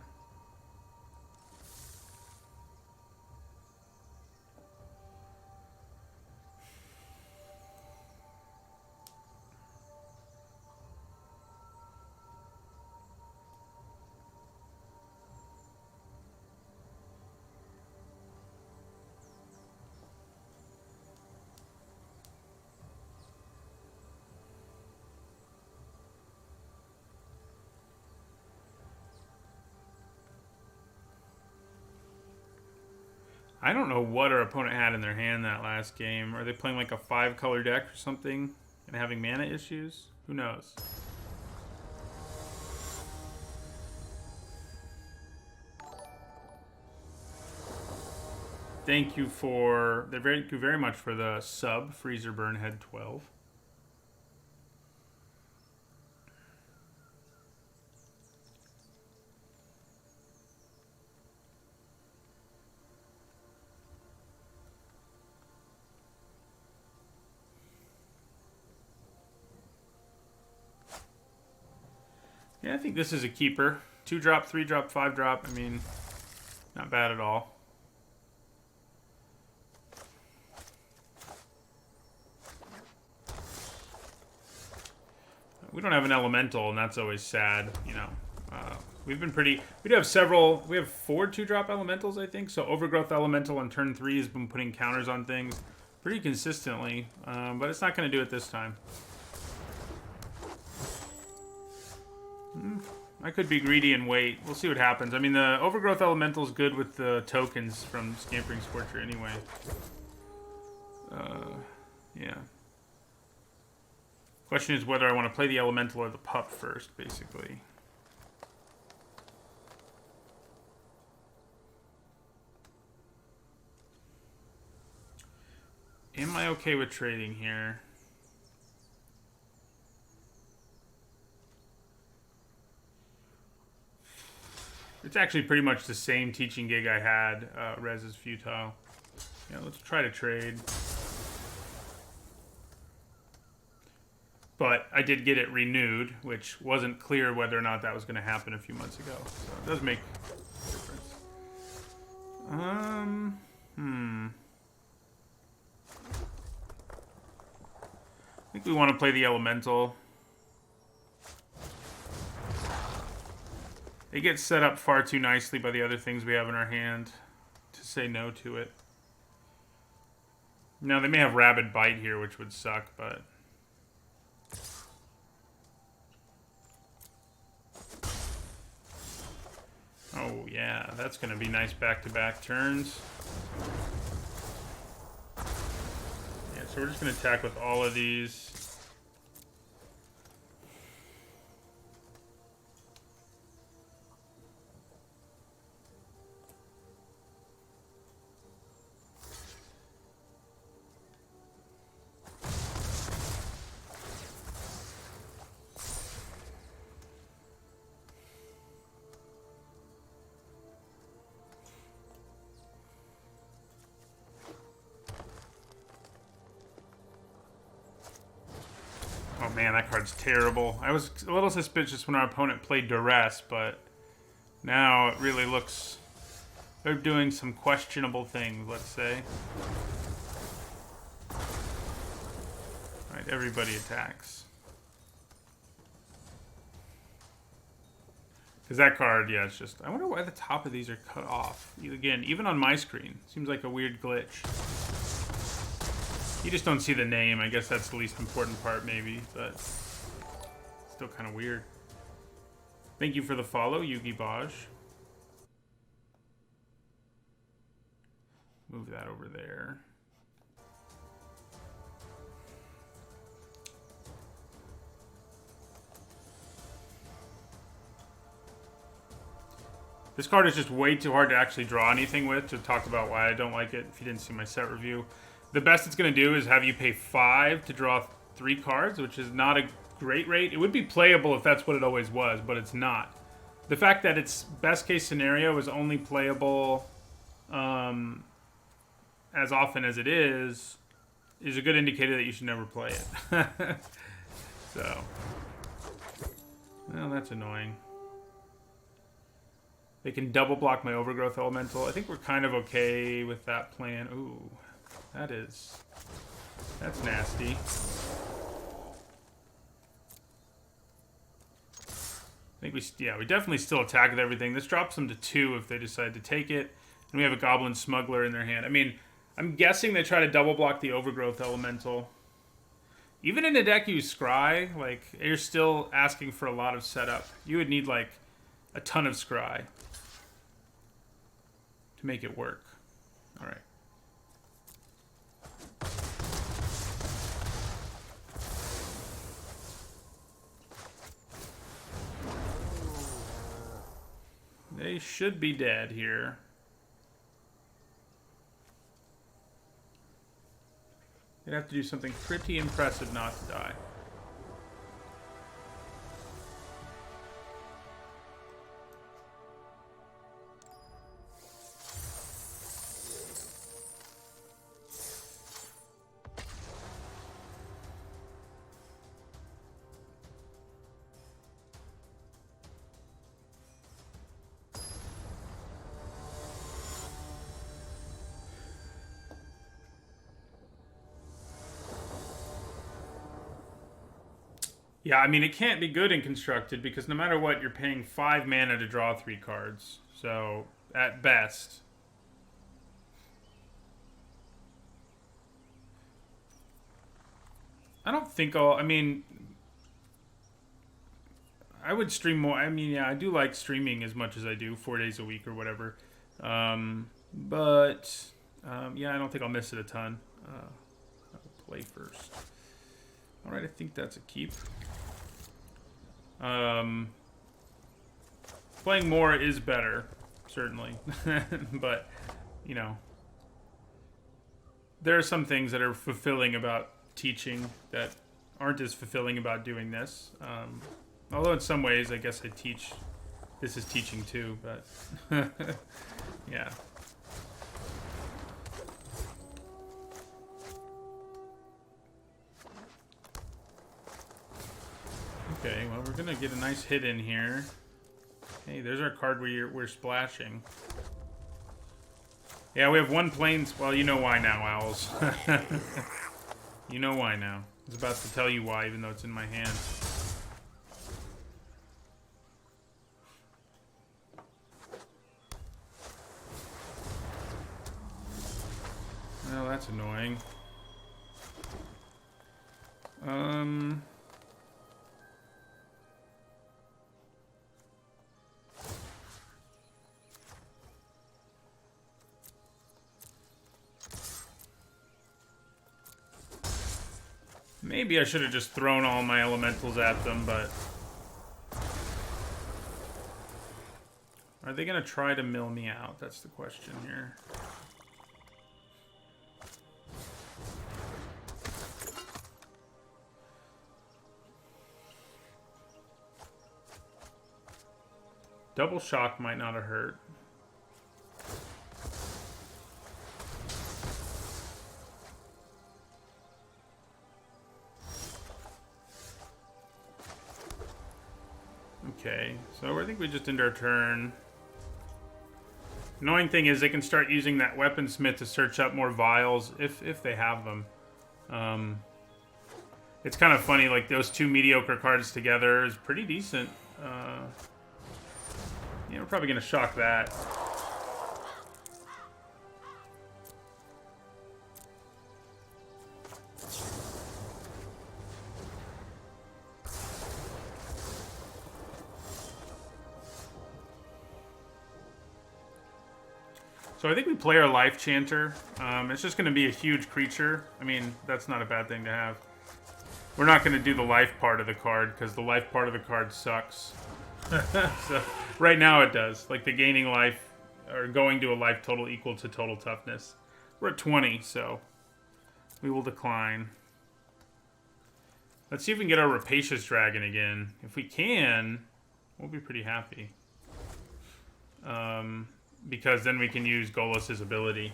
I don't know what our opponent had in their hand that last game. Are they playing like a 5-color deck or something and having mana issues? Who knows? Thank you very much for the sub, Freezer Burnhead 12. Yeah, I think this is a keeper. 2-drop, 3-drop, 5-drop. I mean, not bad at all. We don't have an elemental, and that's always sad, you know. We've been pretty... We have 4 2-drop elementals, I think. So Overgrowth Elemental on turn 3 has been putting counters on things pretty consistently. But it's not going to do it this time. I could be greedy and wait. We'll see what happens. I mean, the Overgrowth Elemental is good with the tokens from Scampering Scorcher anyway. Yeah. Question is whether I want to play the Elemental or the Pup first, basically. Am I okay with trading here? It's actually pretty much the same teaching gig I had. Res is futile. Yeah, let's try to trade. But I did get it renewed, which wasn't clear whether or not that was going to happen a few months ago. So it does make a difference. I think we want to play the Elemental. It gets set up far too nicely by the other things we have in our hand to say no to it. Now, they may have Rabid Bite here, which would suck, but... Oh, yeah, that's going to be nice back-to-back turns. Yeah, so we're just going to attack with all of these. Oh man, that card's terrible. I was a little suspicious when our opponent played Duress, but now it really looks... They're doing some questionable things, let's say. Alright, everybody attacks. Because that card, yeah, it's just... I wonder why the top of these are cut off. Again, even on my screen. Seems like a weird glitch. You just don't see the name. I guess that's the least important part, maybe, but still kind of weird. Thank you for the follow, Yugi Baj. Move that over there. This card is just way too hard to actually draw anything with, to talk about why I don't like it, if you didn't see my set review. The best it's going to do is have you pay 5 to draw 3 cards, which is not a great rate. It would be playable if that's what it always was, but it's not. The fact that its best case scenario is only playable as often as it is a good indicator that you should never play it. So, well, that's annoying. They can double block my Overgrowth Elemental. I think we're kind of okay with that plan. Ooh, that's nasty. I think we definitely still attack with everything. This drops them to 2 if they decide to take it. And we have a Goblin Smuggler in their hand. I mean, I'm guessing they try to double block the Overgrowth Elemental. Even in a deck you Scry, like, you're still asking for a lot of setup. You would need, like, a ton of Scry to make it work. All right. They should be dead here. They'd have to do something pretty impressive not to die. Yeah, I mean, it can't be good in Constructed because no matter what, you're paying 5 mana to draw 3 cards. So, at best. I don't think I mean, I would stream more. I mean, yeah, I do like streaming as much as I do, 4 days a week or whatever. But, yeah, I don't think I'll miss it a ton. I'll play first. All right, I think that's a keep. Playing more is better, certainly. But, you know, there are some things that are fulfilling about teaching that aren't as fulfilling about doing this. Although in some ways, I guess this is teaching too, but yeah. Okay, well, we're gonna get a nice hit in here. Hey, there's our card we're splashing. Yeah, we have 1 planes. Well, you know why now, Owls. You know why now. I was about to tell you why, even though it's in my hand. Well, that's annoying. Maybe I should have just thrown all my elementals at them, but... Are they going to try to mill me out? That's the question here. Double shock might not have hurt. Okay, so I think we just end our turn. Annoying thing is they can start using that weaponsmith to search up more vials if they have them. It's kind of funny, like those 2 mediocre cards together is pretty decent. Yeah, we're probably gonna shock that. So I think we play our Life Chanter. It's just going to be a huge creature. I mean, that's not a bad thing to have. We're not going to do the life part of the card, because the life part of the card sucks. So, right now it does. Like, the gaining life, or going to a life total equal to total toughness. We're at 20, so we will decline. Let's see if we can get our Rapacious Dragon again. If we can, we'll be pretty happy. Because then we can use Golos' ability.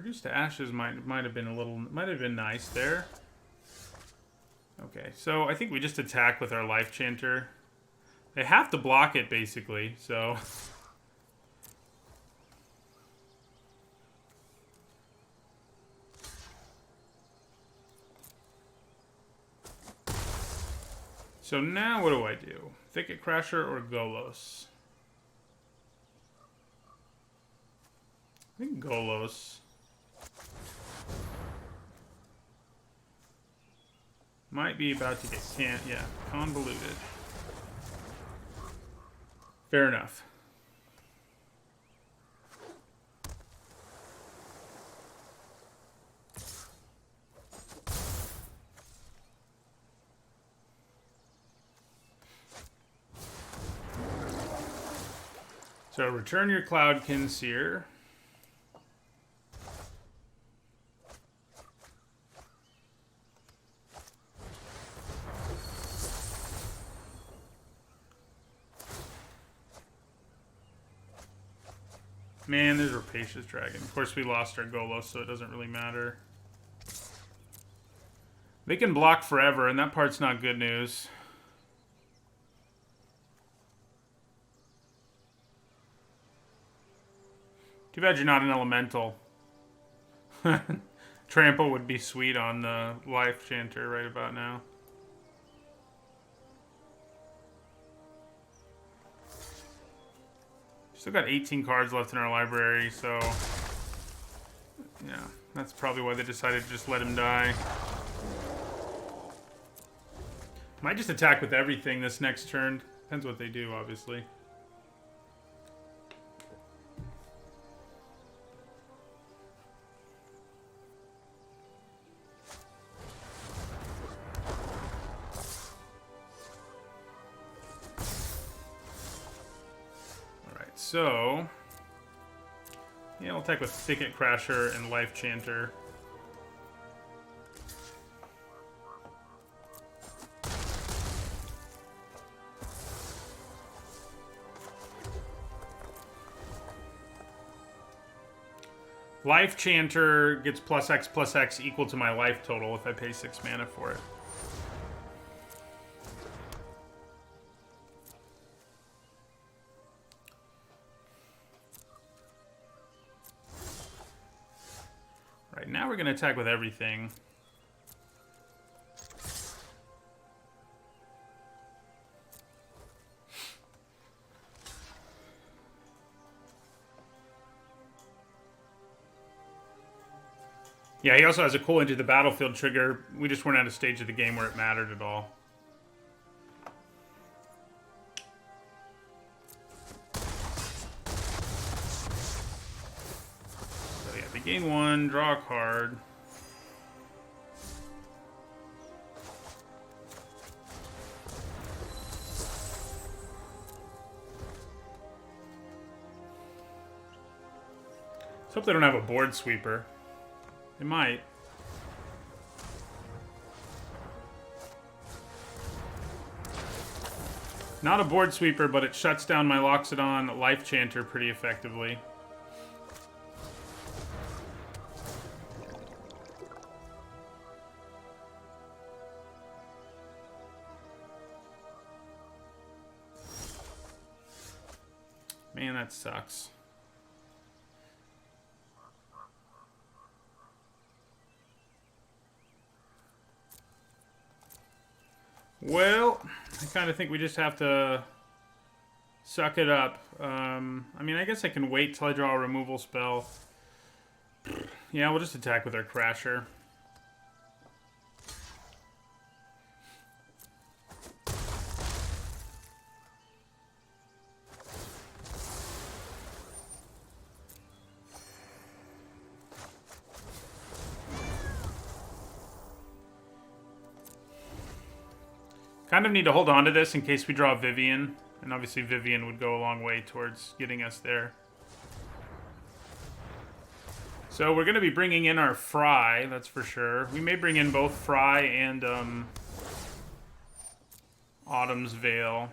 Reduced to ashes might have been nice there. Okay, so I think we just attack with our life chanter. They have to block it basically, so. So now what do I do? Thicket Crasher or Golos? I think Golos. Might be about to get convoluted. Fair enough. So return your Cloudkin Seer. Man, there's Rapacious Dragon. Of course, we lost our Golos, so it doesn't really matter. They can block forever, and that part's not good news. Too bad you're not an elemental. Trample would be sweet on the life chanter right about now. Still got 18 cards left in our library, so yeah, that's probably why they decided to just let him die. Might just attack with everything this next turn. Depends what they do, obviously. So, yeah, we'll attack with Thicket Crasher and Life Chanter. Life Chanter gets +X equal to my life total if I pay 6 mana for it. Right, now we're going to attack with everything. Yeah, he also has a cool into the battlefield trigger. We just weren't at a stage of the game where it mattered at all. So yeah, they gain 1, draw a card. Let's hope they don't have a board sweeper. They might. Not a board sweeper, but it shuts down my Loxodon Life Chanter pretty effectively. Man, that sucks. Well, I kind of think we just have to suck it up. I mean, I guess I can wait till I draw a removal spell. Yeah, we'll just attack with our Crasher. Kind of need to hold on to this in case we draw Vivian. And obviously Vivian would go a long way towards getting us there. So we're going to be bringing in our Fry, that's for sure. We may bring in both Fry and Autumn's Veil.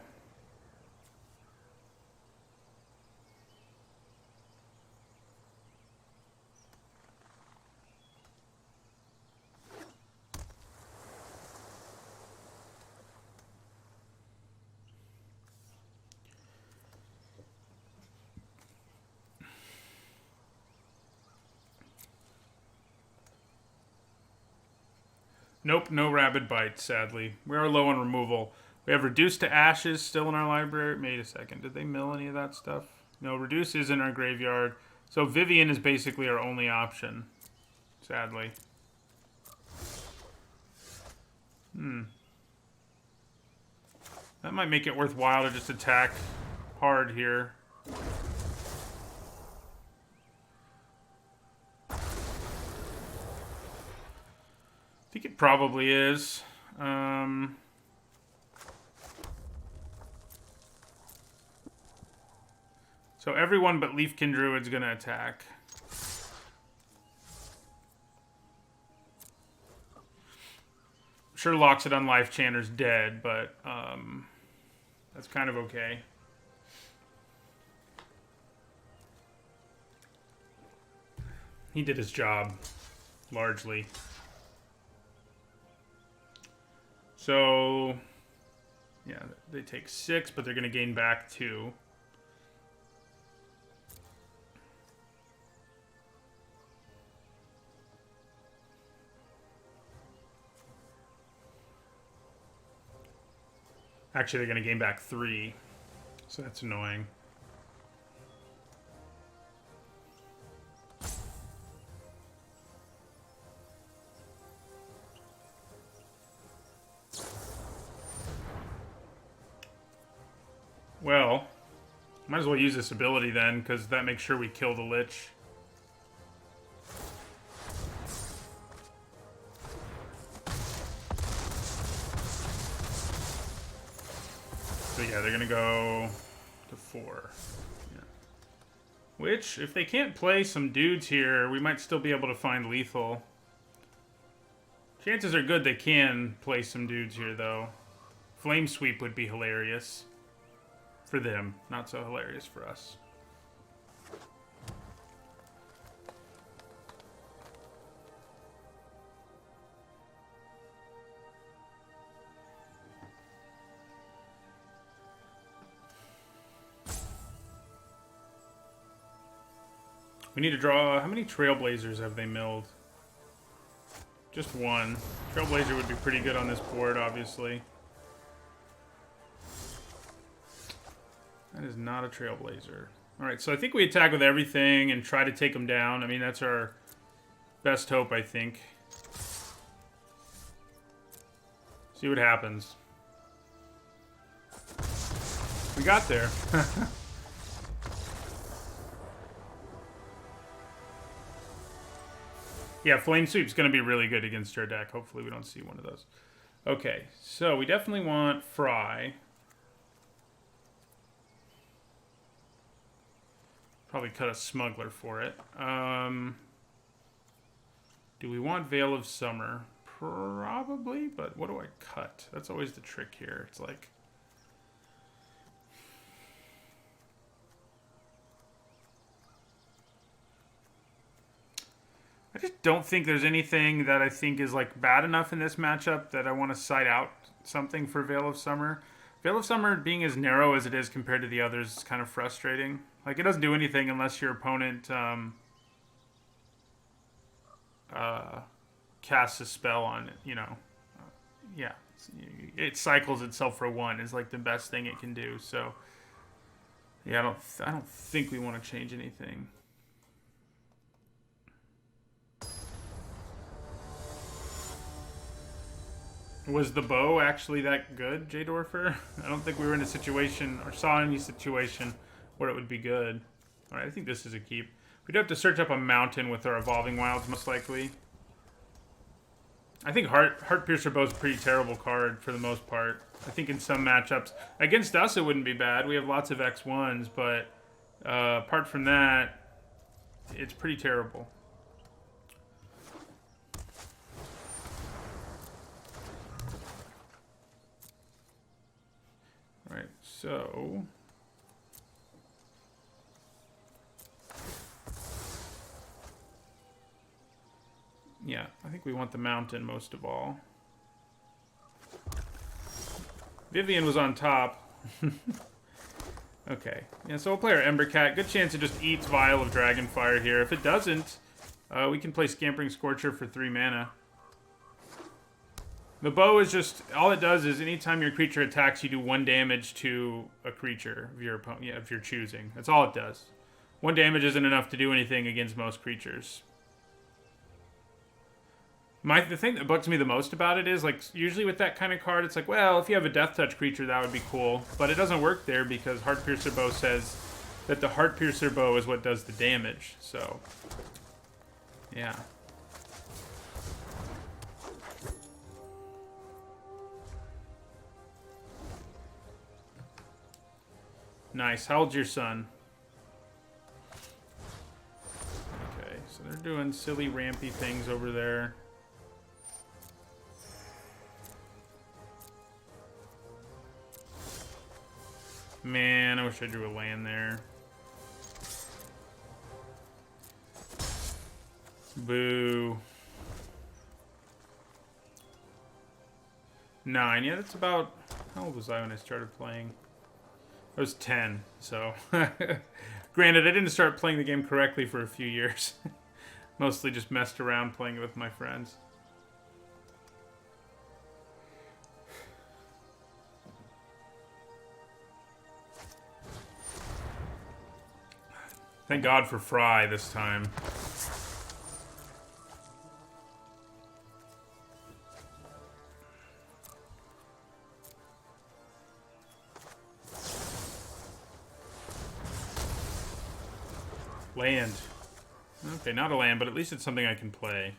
Nope, no rabid bites, sadly. We are low on removal. We have Reduce to Ashes still in our library. Wait a second. Did they mill any of that stuff? No, Reduce is in our graveyard. So Vivian is basically our only option, sadly. That might make it worthwhile to just attack hard here. I think it probably is. So everyone but Leafkin Druid's gonna attack. Sure, locks it on Life Chanter's dead, but that's kind of okay. He did his job, largely. So, yeah, they take 6, but they're going to gain back 2. Actually, they're going to gain back 3. So that's annoying. Well, might as well use this ability then, because that makes sure we kill the Lich. So yeah, they're gonna go to 4. Yeah. Which, if they can't play some dudes here, we might still be able to find lethal. Chances are good they can play some dudes here, though. Flame Sweep would be hilarious. For them, not so hilarious for us. We need to draw... How many Trailblazers have they milled? Just 1. Trailblazer would be pretty good on this board, obviously. That is not a Trailblazer. Alright, so I think we attack with everything and try to take them down. I mean, that's our best hope, I think. See what happens. We got there. Yeah, Flame Sweep's going to be really good against our deck. Hopefully we don't see one of those. Okay, so we definitely want Fry. Probably cut a Smuggler for it. Do we want Veil of Summer? Probably, but what do I cut? That's always the trick here. It's like... I just don't think there's anything that I think is like bad enough in this matchup that I want to side out something for Veil of Summer. Veil of Summer being as narrow as it is compared to the others is kind of frustrating. Like, it doesn't do anything unless your opponent casts a spell on it, you know. Yeah, it cycles itself for 1 is like the best thing it can do. So, yeah, I don't think we want to change anything. Was the bow actually that good, J-Dorfer? I don't think we were in a situation, or saw any situation, where it would be good. Alright, I think this is a keep. We'd have to search up a mountain with our Evolving Wilds, most likely. I think Heartpiercer Bow's a pretty terrible card, for the most part. I think in some matchups. Against us, it wouldn't be bad. We have lots of X1s, but apart from that, it's pretty terrible. Alright, so... yeah, I think we want the mountain most of all. Vivian was on top. Okay. Yeah, so we'll play our Embercat. Good chance it just eats Vial of Dragonfire here. If it doesn't, we can play Scampering Scorcher for 3 mana. The bow is just, all it does is anytime your creature attacks, you do 1 damage to a creature of your opponent, yeah, if you're choosing. That's all it does. 1 damage isn't enough to do anything against most creatures. The thing that bugs me the most about it is, like, usually with that kind of card, it's like, well, if you have a Death Touch creature, that would be cool. But it doesn't work there because Heartpiercer Bow says that the Heartpiercer Bow is what does the damage. So, yeah. Nice. How old's your son? Okay, so they're doing silly rampy things over there. Man, I wish I drew a land there. Boo. 9. Yeah, that's about... How old was I when I started playing? I was 10, so... Granted, I didn't start playing the game correctly for a few years. Mostly just messed around playing it with my friends. Thank God for Fry this time. Land. Okay, not a land, but at least it's something I can play.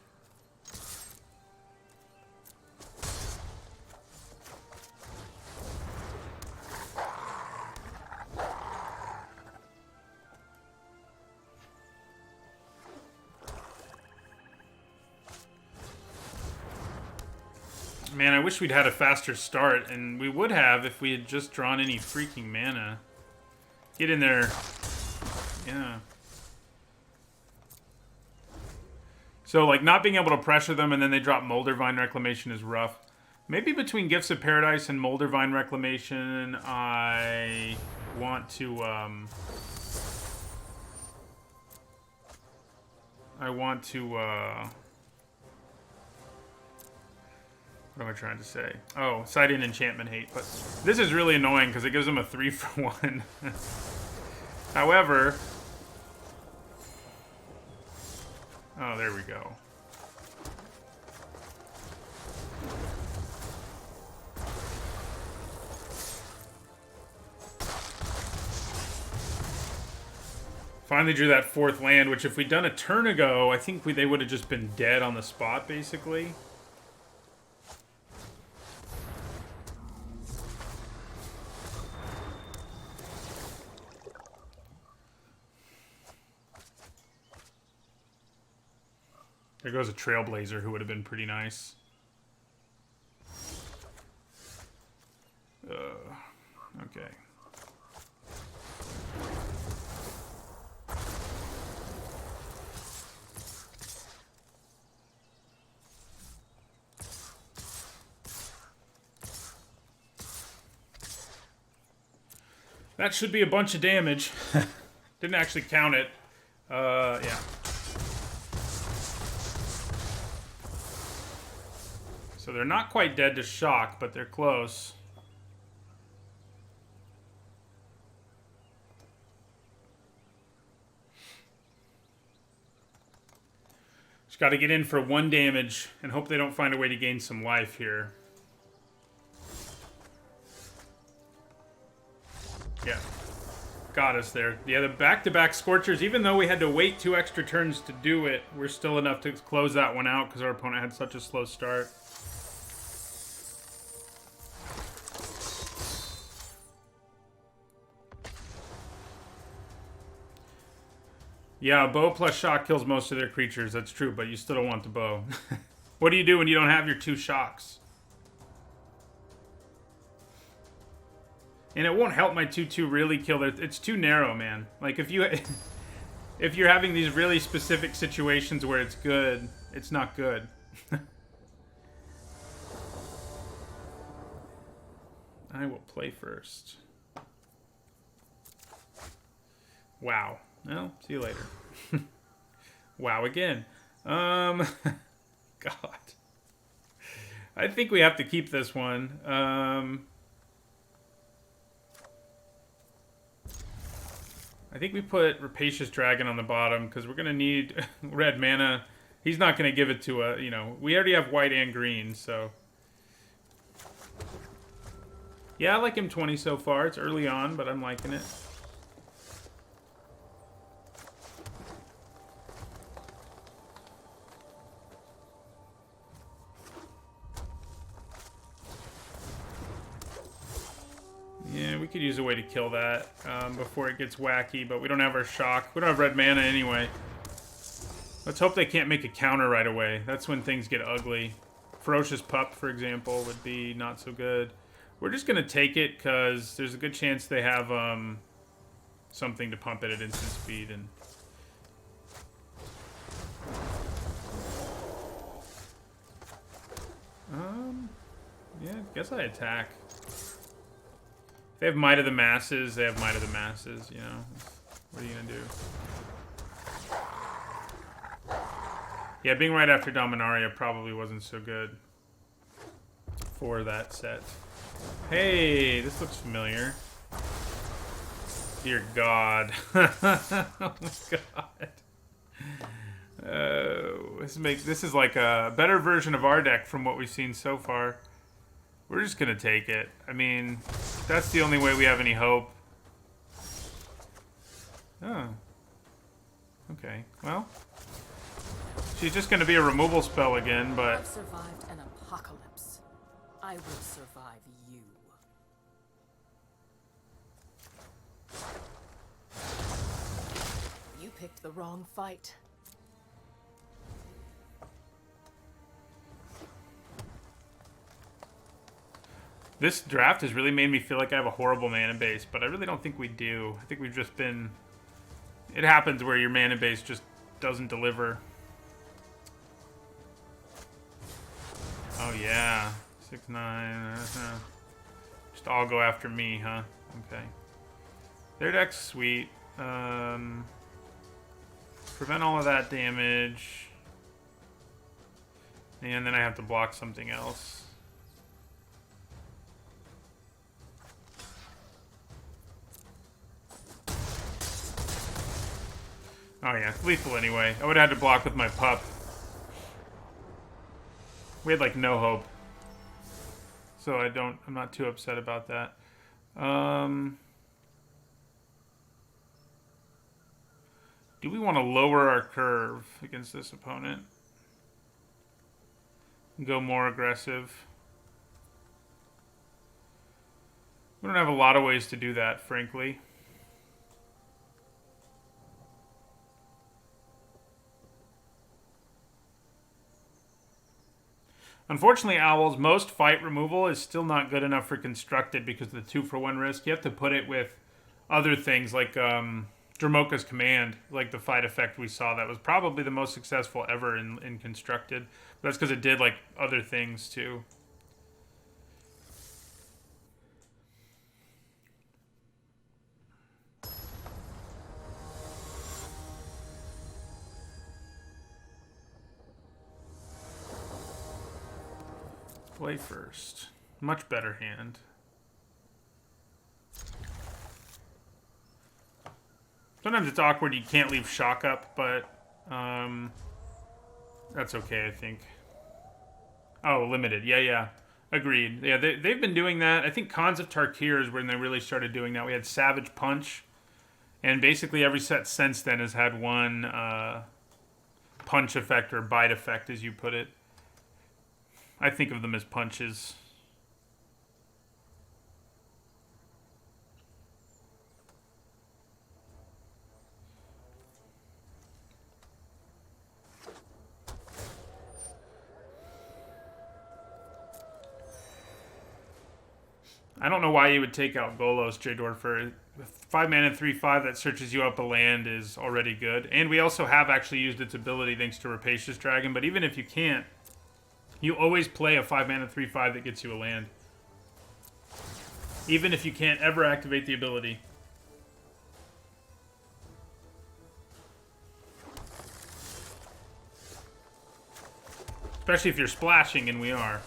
Man, I wish we'd had a faster start, and we would have if we had just drawn any freaking mana. Get in there. Yeah. So, like, not being able to pressure them and then they drop Moldervine Reclamation is rough. Maybe between Gifts of Paradise and Moldervine Reclamation, I want to, what am I trying to say? Oh, Sideboarding Enchantment Hate. But this is really annoying because it gives them a 3-for-1. However... Oh, there we go. Finally drew that 4th land, which if we'd done a turn ago, I think they would have just been dead on the spot, basically. There goes a Trailblazer who would have been pretty nice. Okay. That should be a bunch of damage. Didn't actually count it. Yeah. So they're not quite dead to shock, but they're close. Just got to get in for 1 damage and hope they don't find a way to gain some life here. Yeah. Got us there. Yeah, the back-to-back Scorchers, even though we had to wait 2 extra turns to do it, we're still enough to close that one out because our opponent had such a slow start. Yeah, bow plus shock kills most of their creatures. That's true, but you still don't want the bow. What do you do when you don't have your 2 shocks? And it won't help my 2/2 really kill their... It's too narrow, man. Like, if you're having these really specific situations where it's good, it's not good. I will play first. Wow. Well, see you later. Wow again. God. I think we have to keep this one. I think we put Rapacious Dragon on the bottom because we're going to need red mana. He's not going to give it to a, you know, we already have white and green, so. Yeah, I like him 20 so far. It's early on, but I'm liking it. Yeah, we could use a way to kill that before it gets wacky, but we don't have our shock. We don't have red mana anyway. Let's hope they can't make a counter right away. That's when things get ugly. Ferocious Pup, for example, would be not so good. We're just going to take it because there's a good chance they have something to pump it at instant speed. And yeah, I guess I attack. They have Might of the Masses. They have Might of the Masses, you know. What are you going to do? Yeah, being right after Dominaria probably wasn't so good for that set. Hey, this looks familiar. Dear God. Oh my God. This is like a better version of our deck from what we've seen so far. We're just going to take it. I mean, that's the only way we have any hope. Oh. Okay, well. She's just going to be a removal spell again, but... I've survived an apocalypse. I will survive you. You picked the wrong fight. This draft has really made me feel like I have a horrible mana base, but I really don't think we do. I think we've just been... It happens where your mana base just doesn't deliver. Oh, yeah. 6/9. Just all go after me, huh? Okay. Their deck's sweet. Prevent all of that damage. And then I have to block something else. Oh yeah, it's lethal anyway. I would have had to block with my pup. We had like no hope. So I'm not too upset about that. Do we want to lower our curve against this opponent? Go more aggressive? We don't have a lot of ways to do that, frankly. Unfortunately, Owl's most fight removal is still not good enough for Constructed because of the 2-for-1 risk. You have to put it with other things like Dromoka's Command, like the fight effect we saw. That was probably the most successful ever in Constructed. But that's because it did like other things too. Play first. Much better hand. Sometimes it's awkward you can't leave shock up, but that's okay, I think. Oh, limited. Yeah. Agreed. Yeah, they've been doing that. I think Khans of Tarkir is when they really started doing that. We had Savage Punch, and basically every set since then has had one punch effect or bite effect, as you put it. I think of them as punches. I don't know why you would take out Golos, J-Dor, for 5 mana, 3/5 that searches you up a land is already good. And we also have actually used its ability thanks to Rapacious Dragon, but even if you can't, you always play a 5 mana 3/5 that gets you a land. Even if you can't ever activate the ability. Especially if you're splashing, and we are.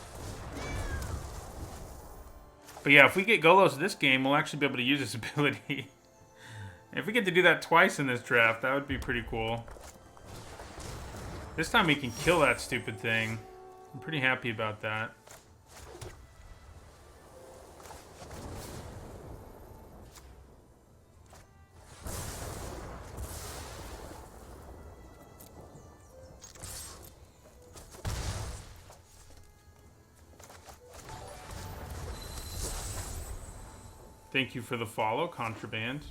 But yeah, if we get Golos this game, we'll actually be able to use his ability. If we get to do that twice in this draft, that would be pretty cool. This time we can kill that stupid thing. I'm pretty happy about that. Thank you for the follow, Contraband.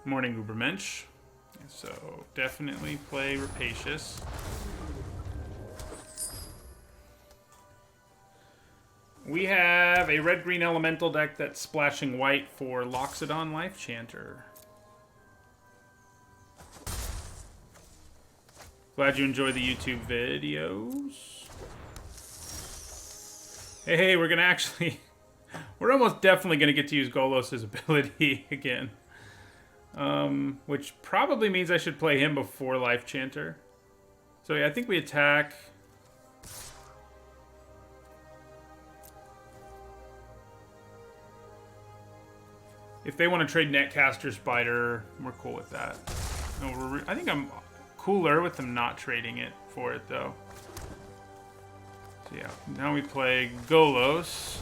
Morning, Ubermensch. So, definitely play Rapacious. We have a red-green elemental deck that's splashing white for Loxodon Life Chanter. Glad you enjoy the YouTube videos. Hey, we're gonna actually... we're almost definitely gonna get to use Golos' ability again. Which probably means I should play him before Life Chanter. So yeah, I think we attack... If they want to trade Netcaster Spider, we're cool with that. No, I think I'm cooler with them not trading it for it, though. So yeah, now we play Golos.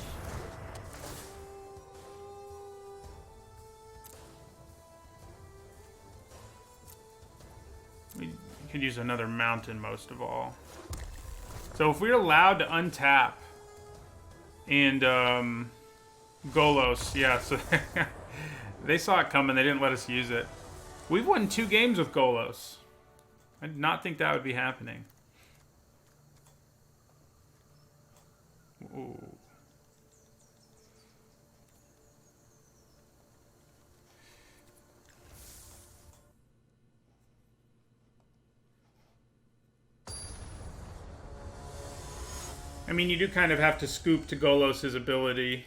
We could use another mountain most of all. So if we're allowed to untap and Golos, yeah, so... They saw it coming. They didn't let us use it. We've won 2 games with Golos. I did not think that would be happening. Ooh. I mean, you do kind of have to scoop to Golos' ability.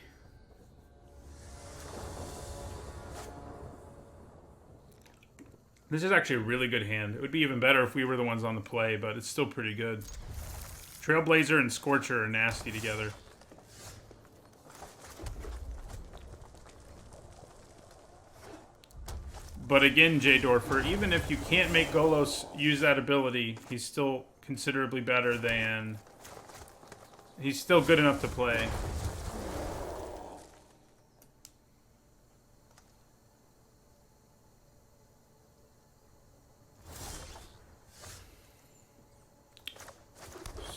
This is actually a really good hand. It would be even better if we were the ones on the play, but it's still pretty good. Trailblazer and Scorcher are nasty together. But again, J-Dorfer, even if you can't make Golos use that ability, he's still considerably better than... He's still good enough to play.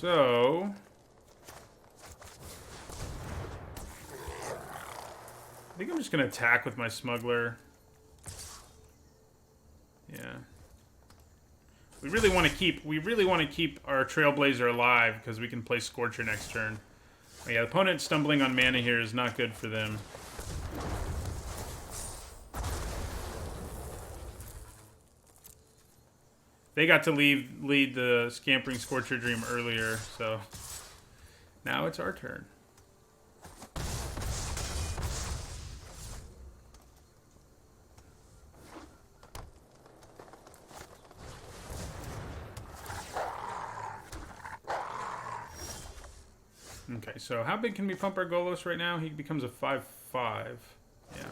So... I think I'm just going to attack with my Smuggler. Yeah. We really want to keep our Trailblazer alive because we can play Scorcher next turn. Oh, yeah, the opponent stumbling on mana here is not good for them. They got to lead the Scampering Scorcher Dream earlier, so now it's our turn. Okay, so how big can we pump our Golos right now? He becomes a 5/5. Yeah.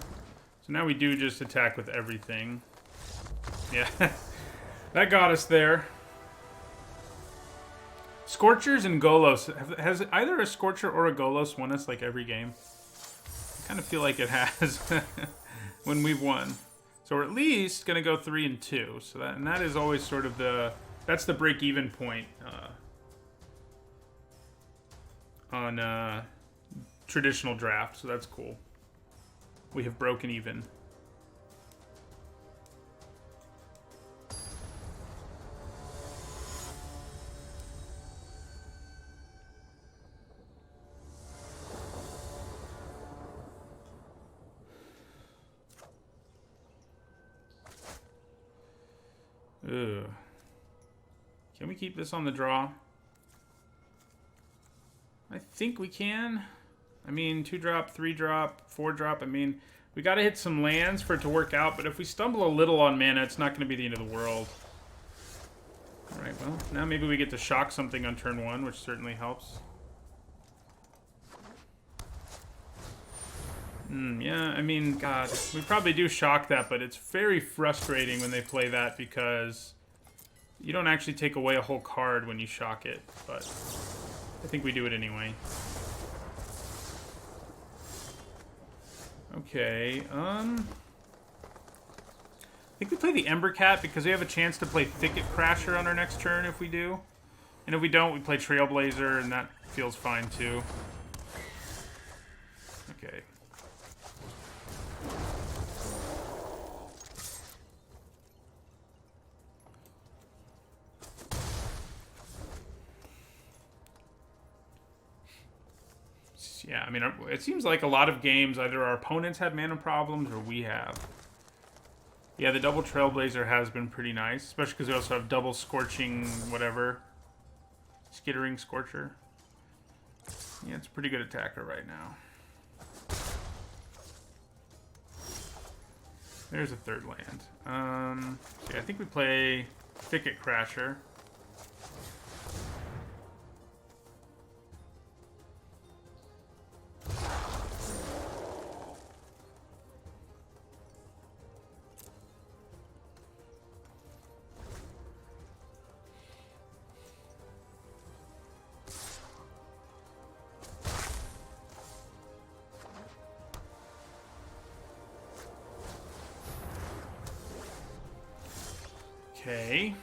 So now we do just attack with everything. Yeah. That got us there. Scorchers and Golos. Has either a Scorcher or a Golos won us like every game? I kind of feel like it has when we've won. So we're at least going to go 3-2. So that is always sort of that's the break-even point on traditional draft. So that's cool. We have broken even. Ugh. Can we keep this on the draw? I think we can. I mean, 2-drop, 3-drop, 4-drop. I mean, we got to hit some lands for it to work out, but if we stumble a little on mana, it's not going to be the end of the world. Alright, well, now maybe we get to shock something on turn 1, which certainly helps. Yeah, I mean, God, we probably do shock that, but it's very frustrating when they play that because you don't actually take away a whole card when you shock it, but I think we do it anyway. Okay, I think we play the Ember Cat because we have a chance to play Thicket Crasher on our next turn if we do. And if we don't, we play Trailblazer, and that feels fine too. Okay. Yeah, I mean, it seems like a lot of games, either our opponents had mana problems or we have. Yeah, the double Trailblazer has been pretty nice, especially because we also have double Scorching whatever. Skittering Scorcher. Yeah, it's a pretty good attacker right now. There's a third land. So yeah, I think we play Thicket Crasher. Okay.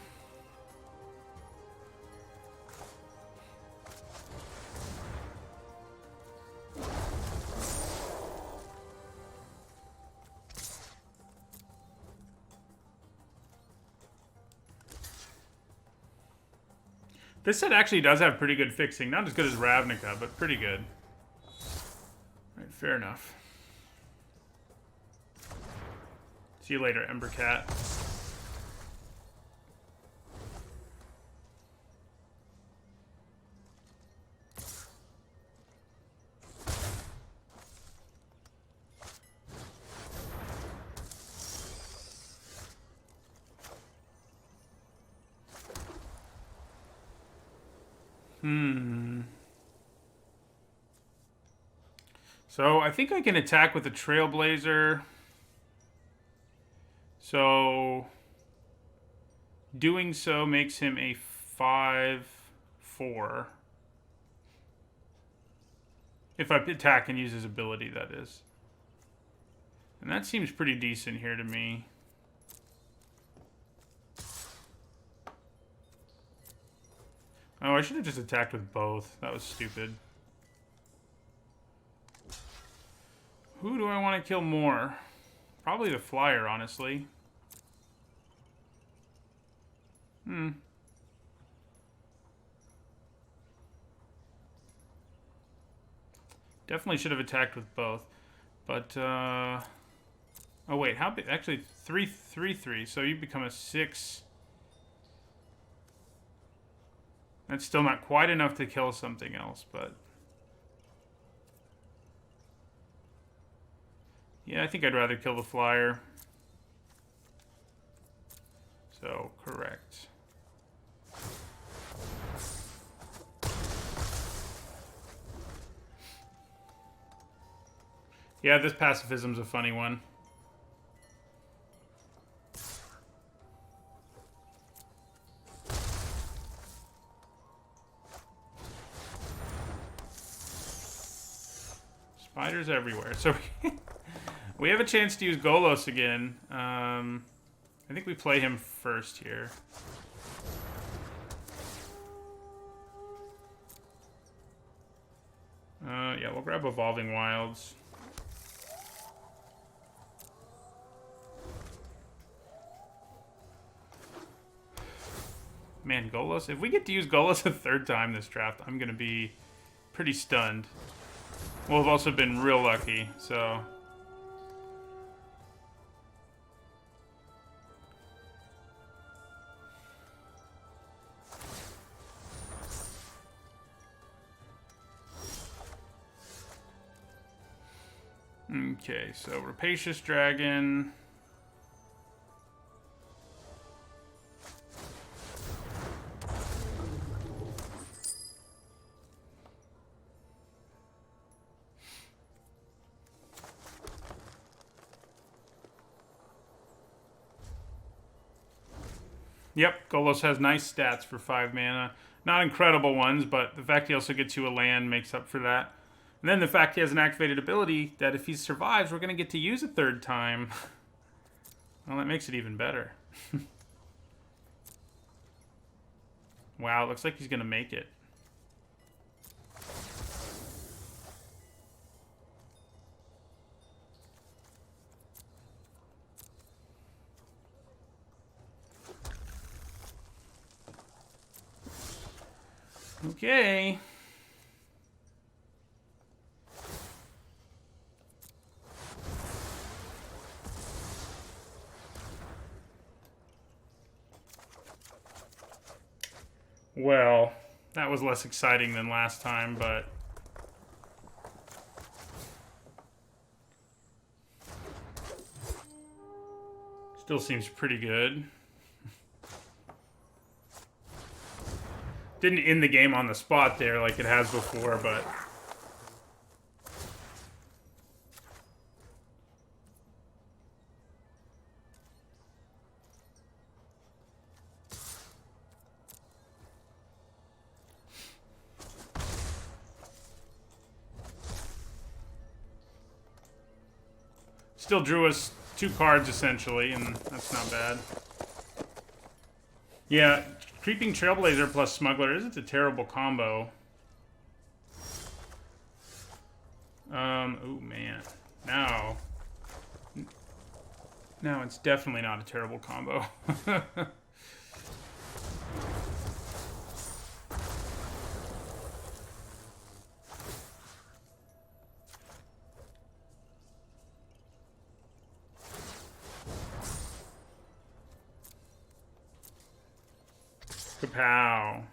This set actually does have pretty good fixing. Not as good as Ravnica, but pretty good. Alright, fair enough. See you later, Ember Cat. So I think I can attack with the Trailblazer. So doing so makes him a 5/4. If I attack and use his ability, that is. And that seems pretty decent here to me. Oh, I should have just attacked with both. That was stupid. Who do I want to kill more? Probably the Flyer, honestly. Definitely should have attacked with both. But, oh wait, how big? Actually, 3/3. So you become a 6. That's still not quite enough to kill something else, but... Yeah, I think I'd rather kill the Flyer. So, correct. Yeah, this pacifism's a funny one. Spiders everywhere. So we have a chance to use Golos again. I think we play him first here. Yeah, we'll grab Evolving Wilds. Man, Golos. If we get to use Golos a third time this draft, I'm going to be pretty stunned. We'll have also been real lucky, so... Okay, so Rapacious Dragon. Yep, Golos has nice stats for 5 mana. Not incredible ones, but the fact he also gets you a land makes up for that. And then the fact he has an activated ability that if he survives, we're going to get to use a 3rd time. Well, that makes it even better. Wow, it looks like he's going to make it. Okay. Well, that was less exciting than last time, but still seems pretty good. Didn't end the game on the spot there like it has before, but still drew us 2 cards essentially, and that's not bad. Yeah, Creeping Trailblazer plus Smuggler isn't a terrible combo. Oh man. Now it's definitely not a terrible combo. Kapow.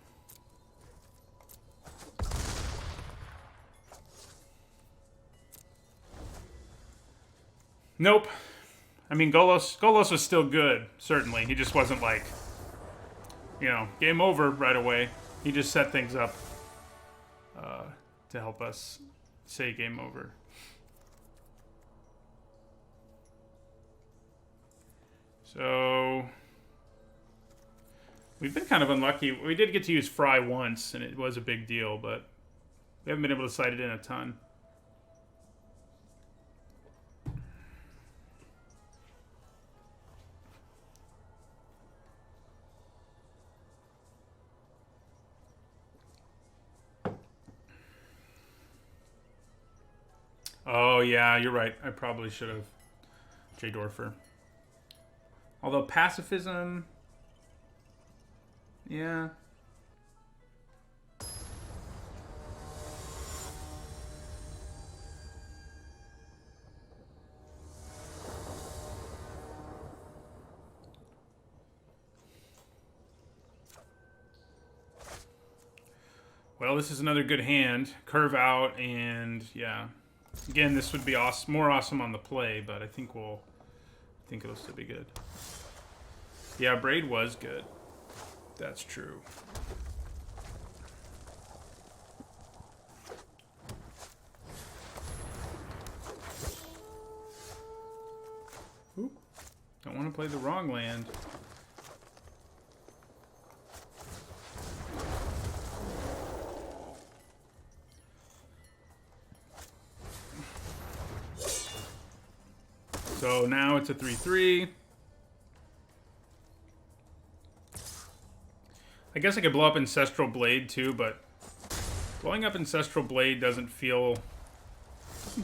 Nope. I mean, Golos was still good, certainly. He just wasn't like, you know, game over right away. He just set things up to help us say game over. So we've been kind of unlucky. We did get to use Fry once, and it was a big deal, but we haven't been able to slide it in a ton. Oh, yeah, you're right. I probably should have. Jay Dorfer. Although pacifism... Yeah. Well, this is another good hand. Curve out, and yeah. Again, this would be awesome, more awesome on the play, but I think it'll still be good. Yeah, Braid was good. That's true. Ooh, don't want to play the wrong land. So now it's a 3/3. I guess I could blow up Ancestral Blade too, but blowing up Ancestral Blade doesn't feel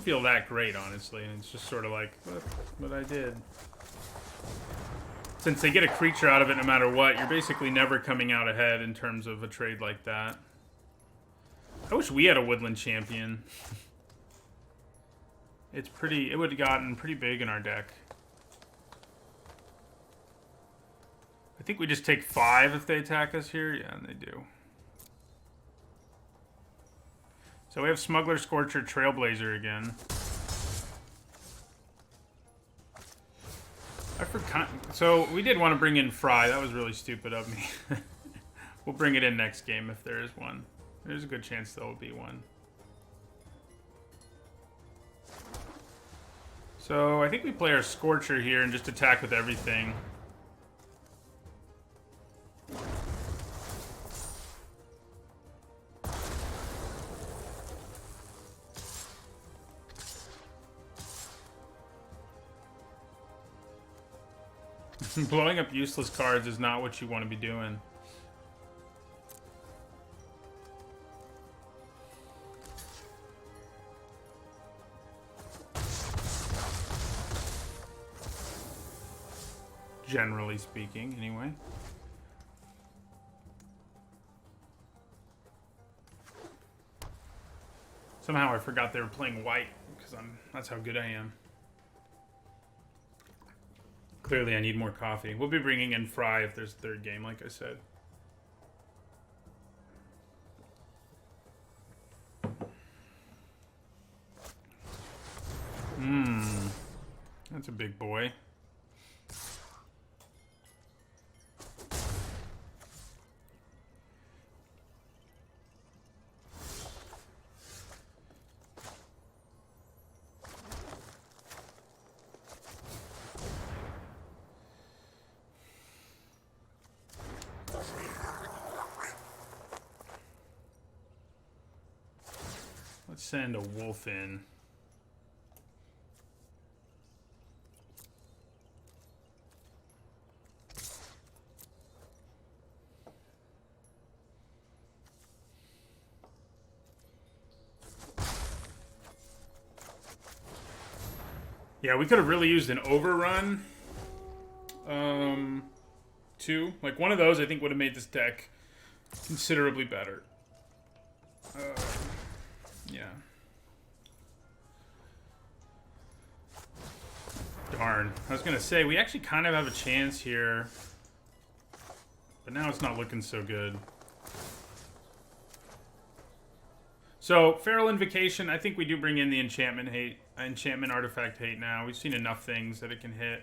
that great, honestly. And it's just sort of like, what I did. Since they get a creature out of it no matter what, you're basically never coming out ahead in terms of a trade like that. I wish we had a Woodland Champion. It would have gotten pretty big in our deck. I think we just take 5 if they attack us here. Yeah, and they do. So we have Smuggler, Scorcher, Trailblazer again. So we did want to bring in Fry. That was really stupid of me. We'll bring it in next game if there is one. There's a good chance there will be one. So I think we play our Scorcher here and just attack with everything. Blowing up useless cards is not what you want to be doing. Generally speaking, anyway. Somehow I forgot they were playing white because that's how good I am. Clearly I need more coffee. We'll be bringing in Fry if there's a third game, like I said. That's a big boy. Let's send a wolf in. Yeah, we could have really used an overrun. Too. Like, one of those I think would have made this deck considerably better. Yeah. Darn. I was going to say, we actually kind of have a chance here. But now it's not looking so good. So, Feral Invocation, I think we do bring in the enchantment artifact hate now. We've seen enough things that it can hit.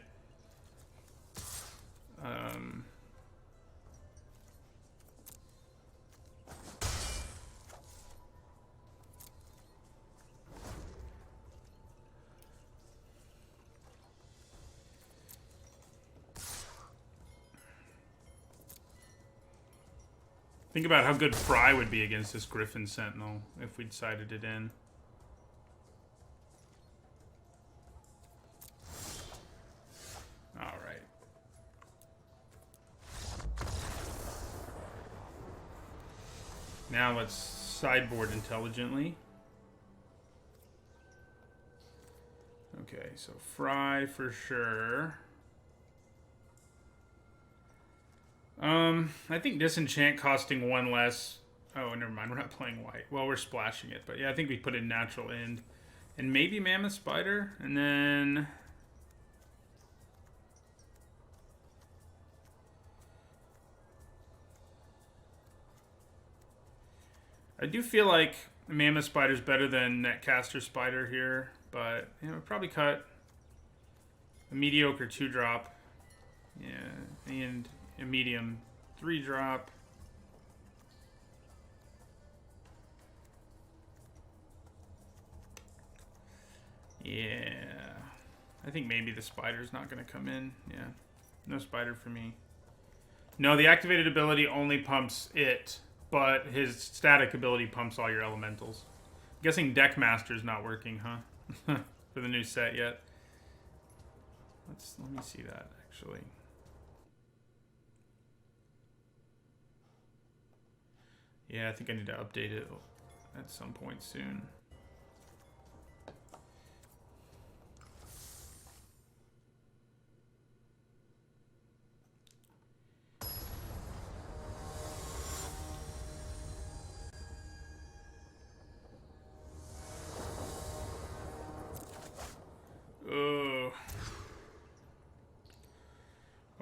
Think about how good Fry would be against this Griffin Sentinel if we decided it in. All right. Now let's sideboard intelligently. Okay, so Fry for sure. I think Disenchant costing one less. Oh, never mind. We're not playing white. Well, we're splashing it. But yeah, I think we put in Natural End. And maybe Mammoth Spider. And then... I do feel like Mammoth Spider's better than Netcaster Spider here. But, you know, we'll probably cut a mediocre 2-drop. Yeah, and a medium 3-drop. Yeah. I think maybe the spider's not going to come in. Yeah. No spider for me. No, the activated ability only pumps it, but his static ability pumps all your elementals. I'm guessing Deckmaster's not working, huh? For the new set yet. Let me see that, actually. Yeah, I think I need to update it at some point soon.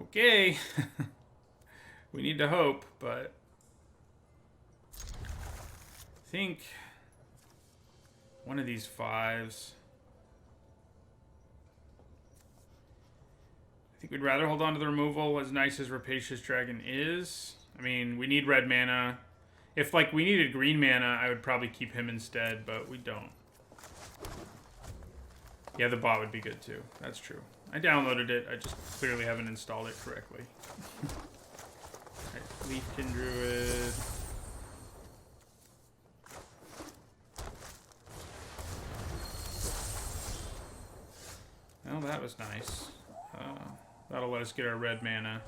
Okay. We need to hope, but I think one of these 5s. I think we'd rather hold on to the removal, as nice as Rapacious Dragon is. I mean, we need red mana. If, like, we needed green mana, I would probably keep him instead, but we don't. Yeah, the bot would be good, too. That's true. I downloaded it. I just clearly haven't installed it correctly. Alright, Leafkin Druid. Well, that was nice. That'll let us get our red mana.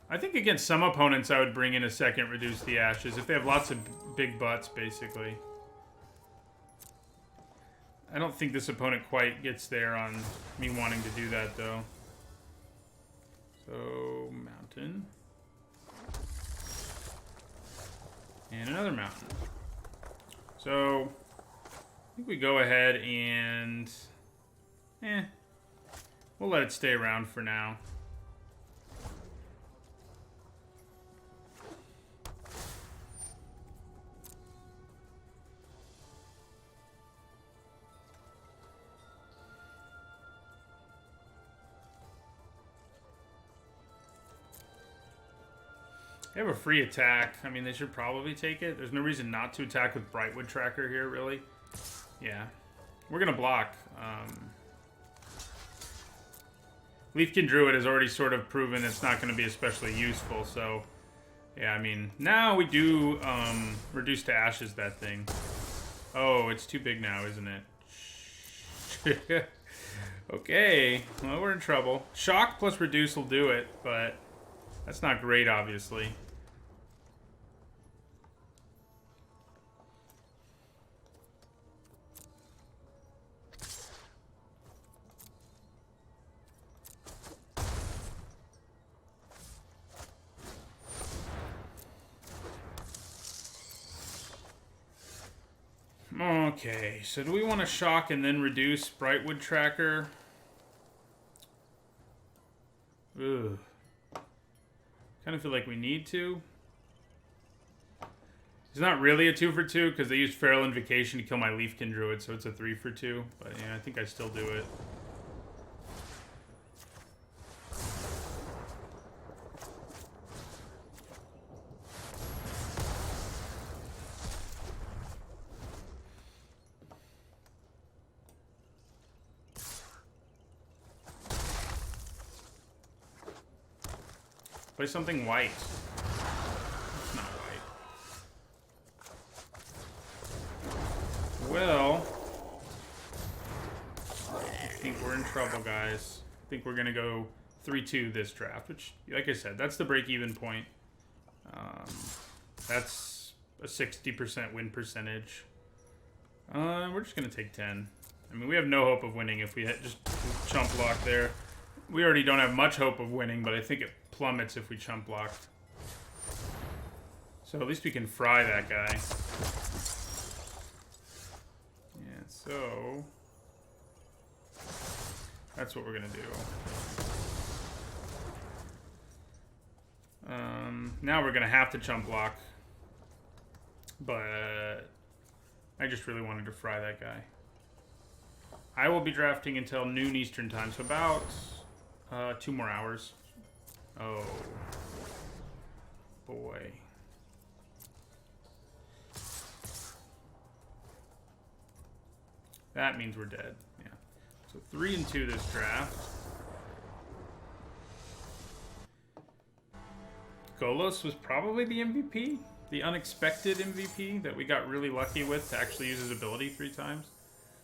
I think against some opponents I would bring in a second Reduce the Ashes. If they have lots of big butts, basically. I don't think this opponent quite gets there on me wanting to do that, though. So, mountain. And another mountain. So, I think we go ahead and... we'll let it stay around for now. They have a free attack. I mean, they should probably take it. There's no reason not to attack with Brightwood Tracker here, really. Yeah. We're going to block. Leafkin Druid has already sort of proven it's not going to be especially useful, so... Yeah, I mean, now we do Reduce to Ashes that thing. Oh, it's too big now, isn't it? Okay. Well, we're in trouble. Shock plus Reduce will do it, but... That's not great, obviously. Okay, so do we want to shock and then reduce Brightwood Tracker? Ugh. Kind of feel like we need to. It's not really a 2 for 2 because they used Feral Invocation to kill my Leafkin Druid, so it's a 3 for 2. But yeah, I think I still do it. Play something white. It's not white. Well, I think we're in trouble, guys. I think we're going to go 3-2 this draft, which, like I said, that's the break-even point. That's a 60% win percentage. We're just going to take 10. I mean, we have no hope of winning if we just chump block there. We already don't have much hope of winning, but I think it plummets if we chump block. So at least we can fry that guy. Yeah, so... That's what we're going to do. Now we're going to have to chump block. But I just really wanted to fry that guy. I will be drafting until noon Eastern time, so about 2 more hours. Oh. Boy. That means we're dead. Yeah. So 3-2 this draft. Golos was probably the MVP. The unexpected MVP that we got really lucky with to actually use his ability 3 times.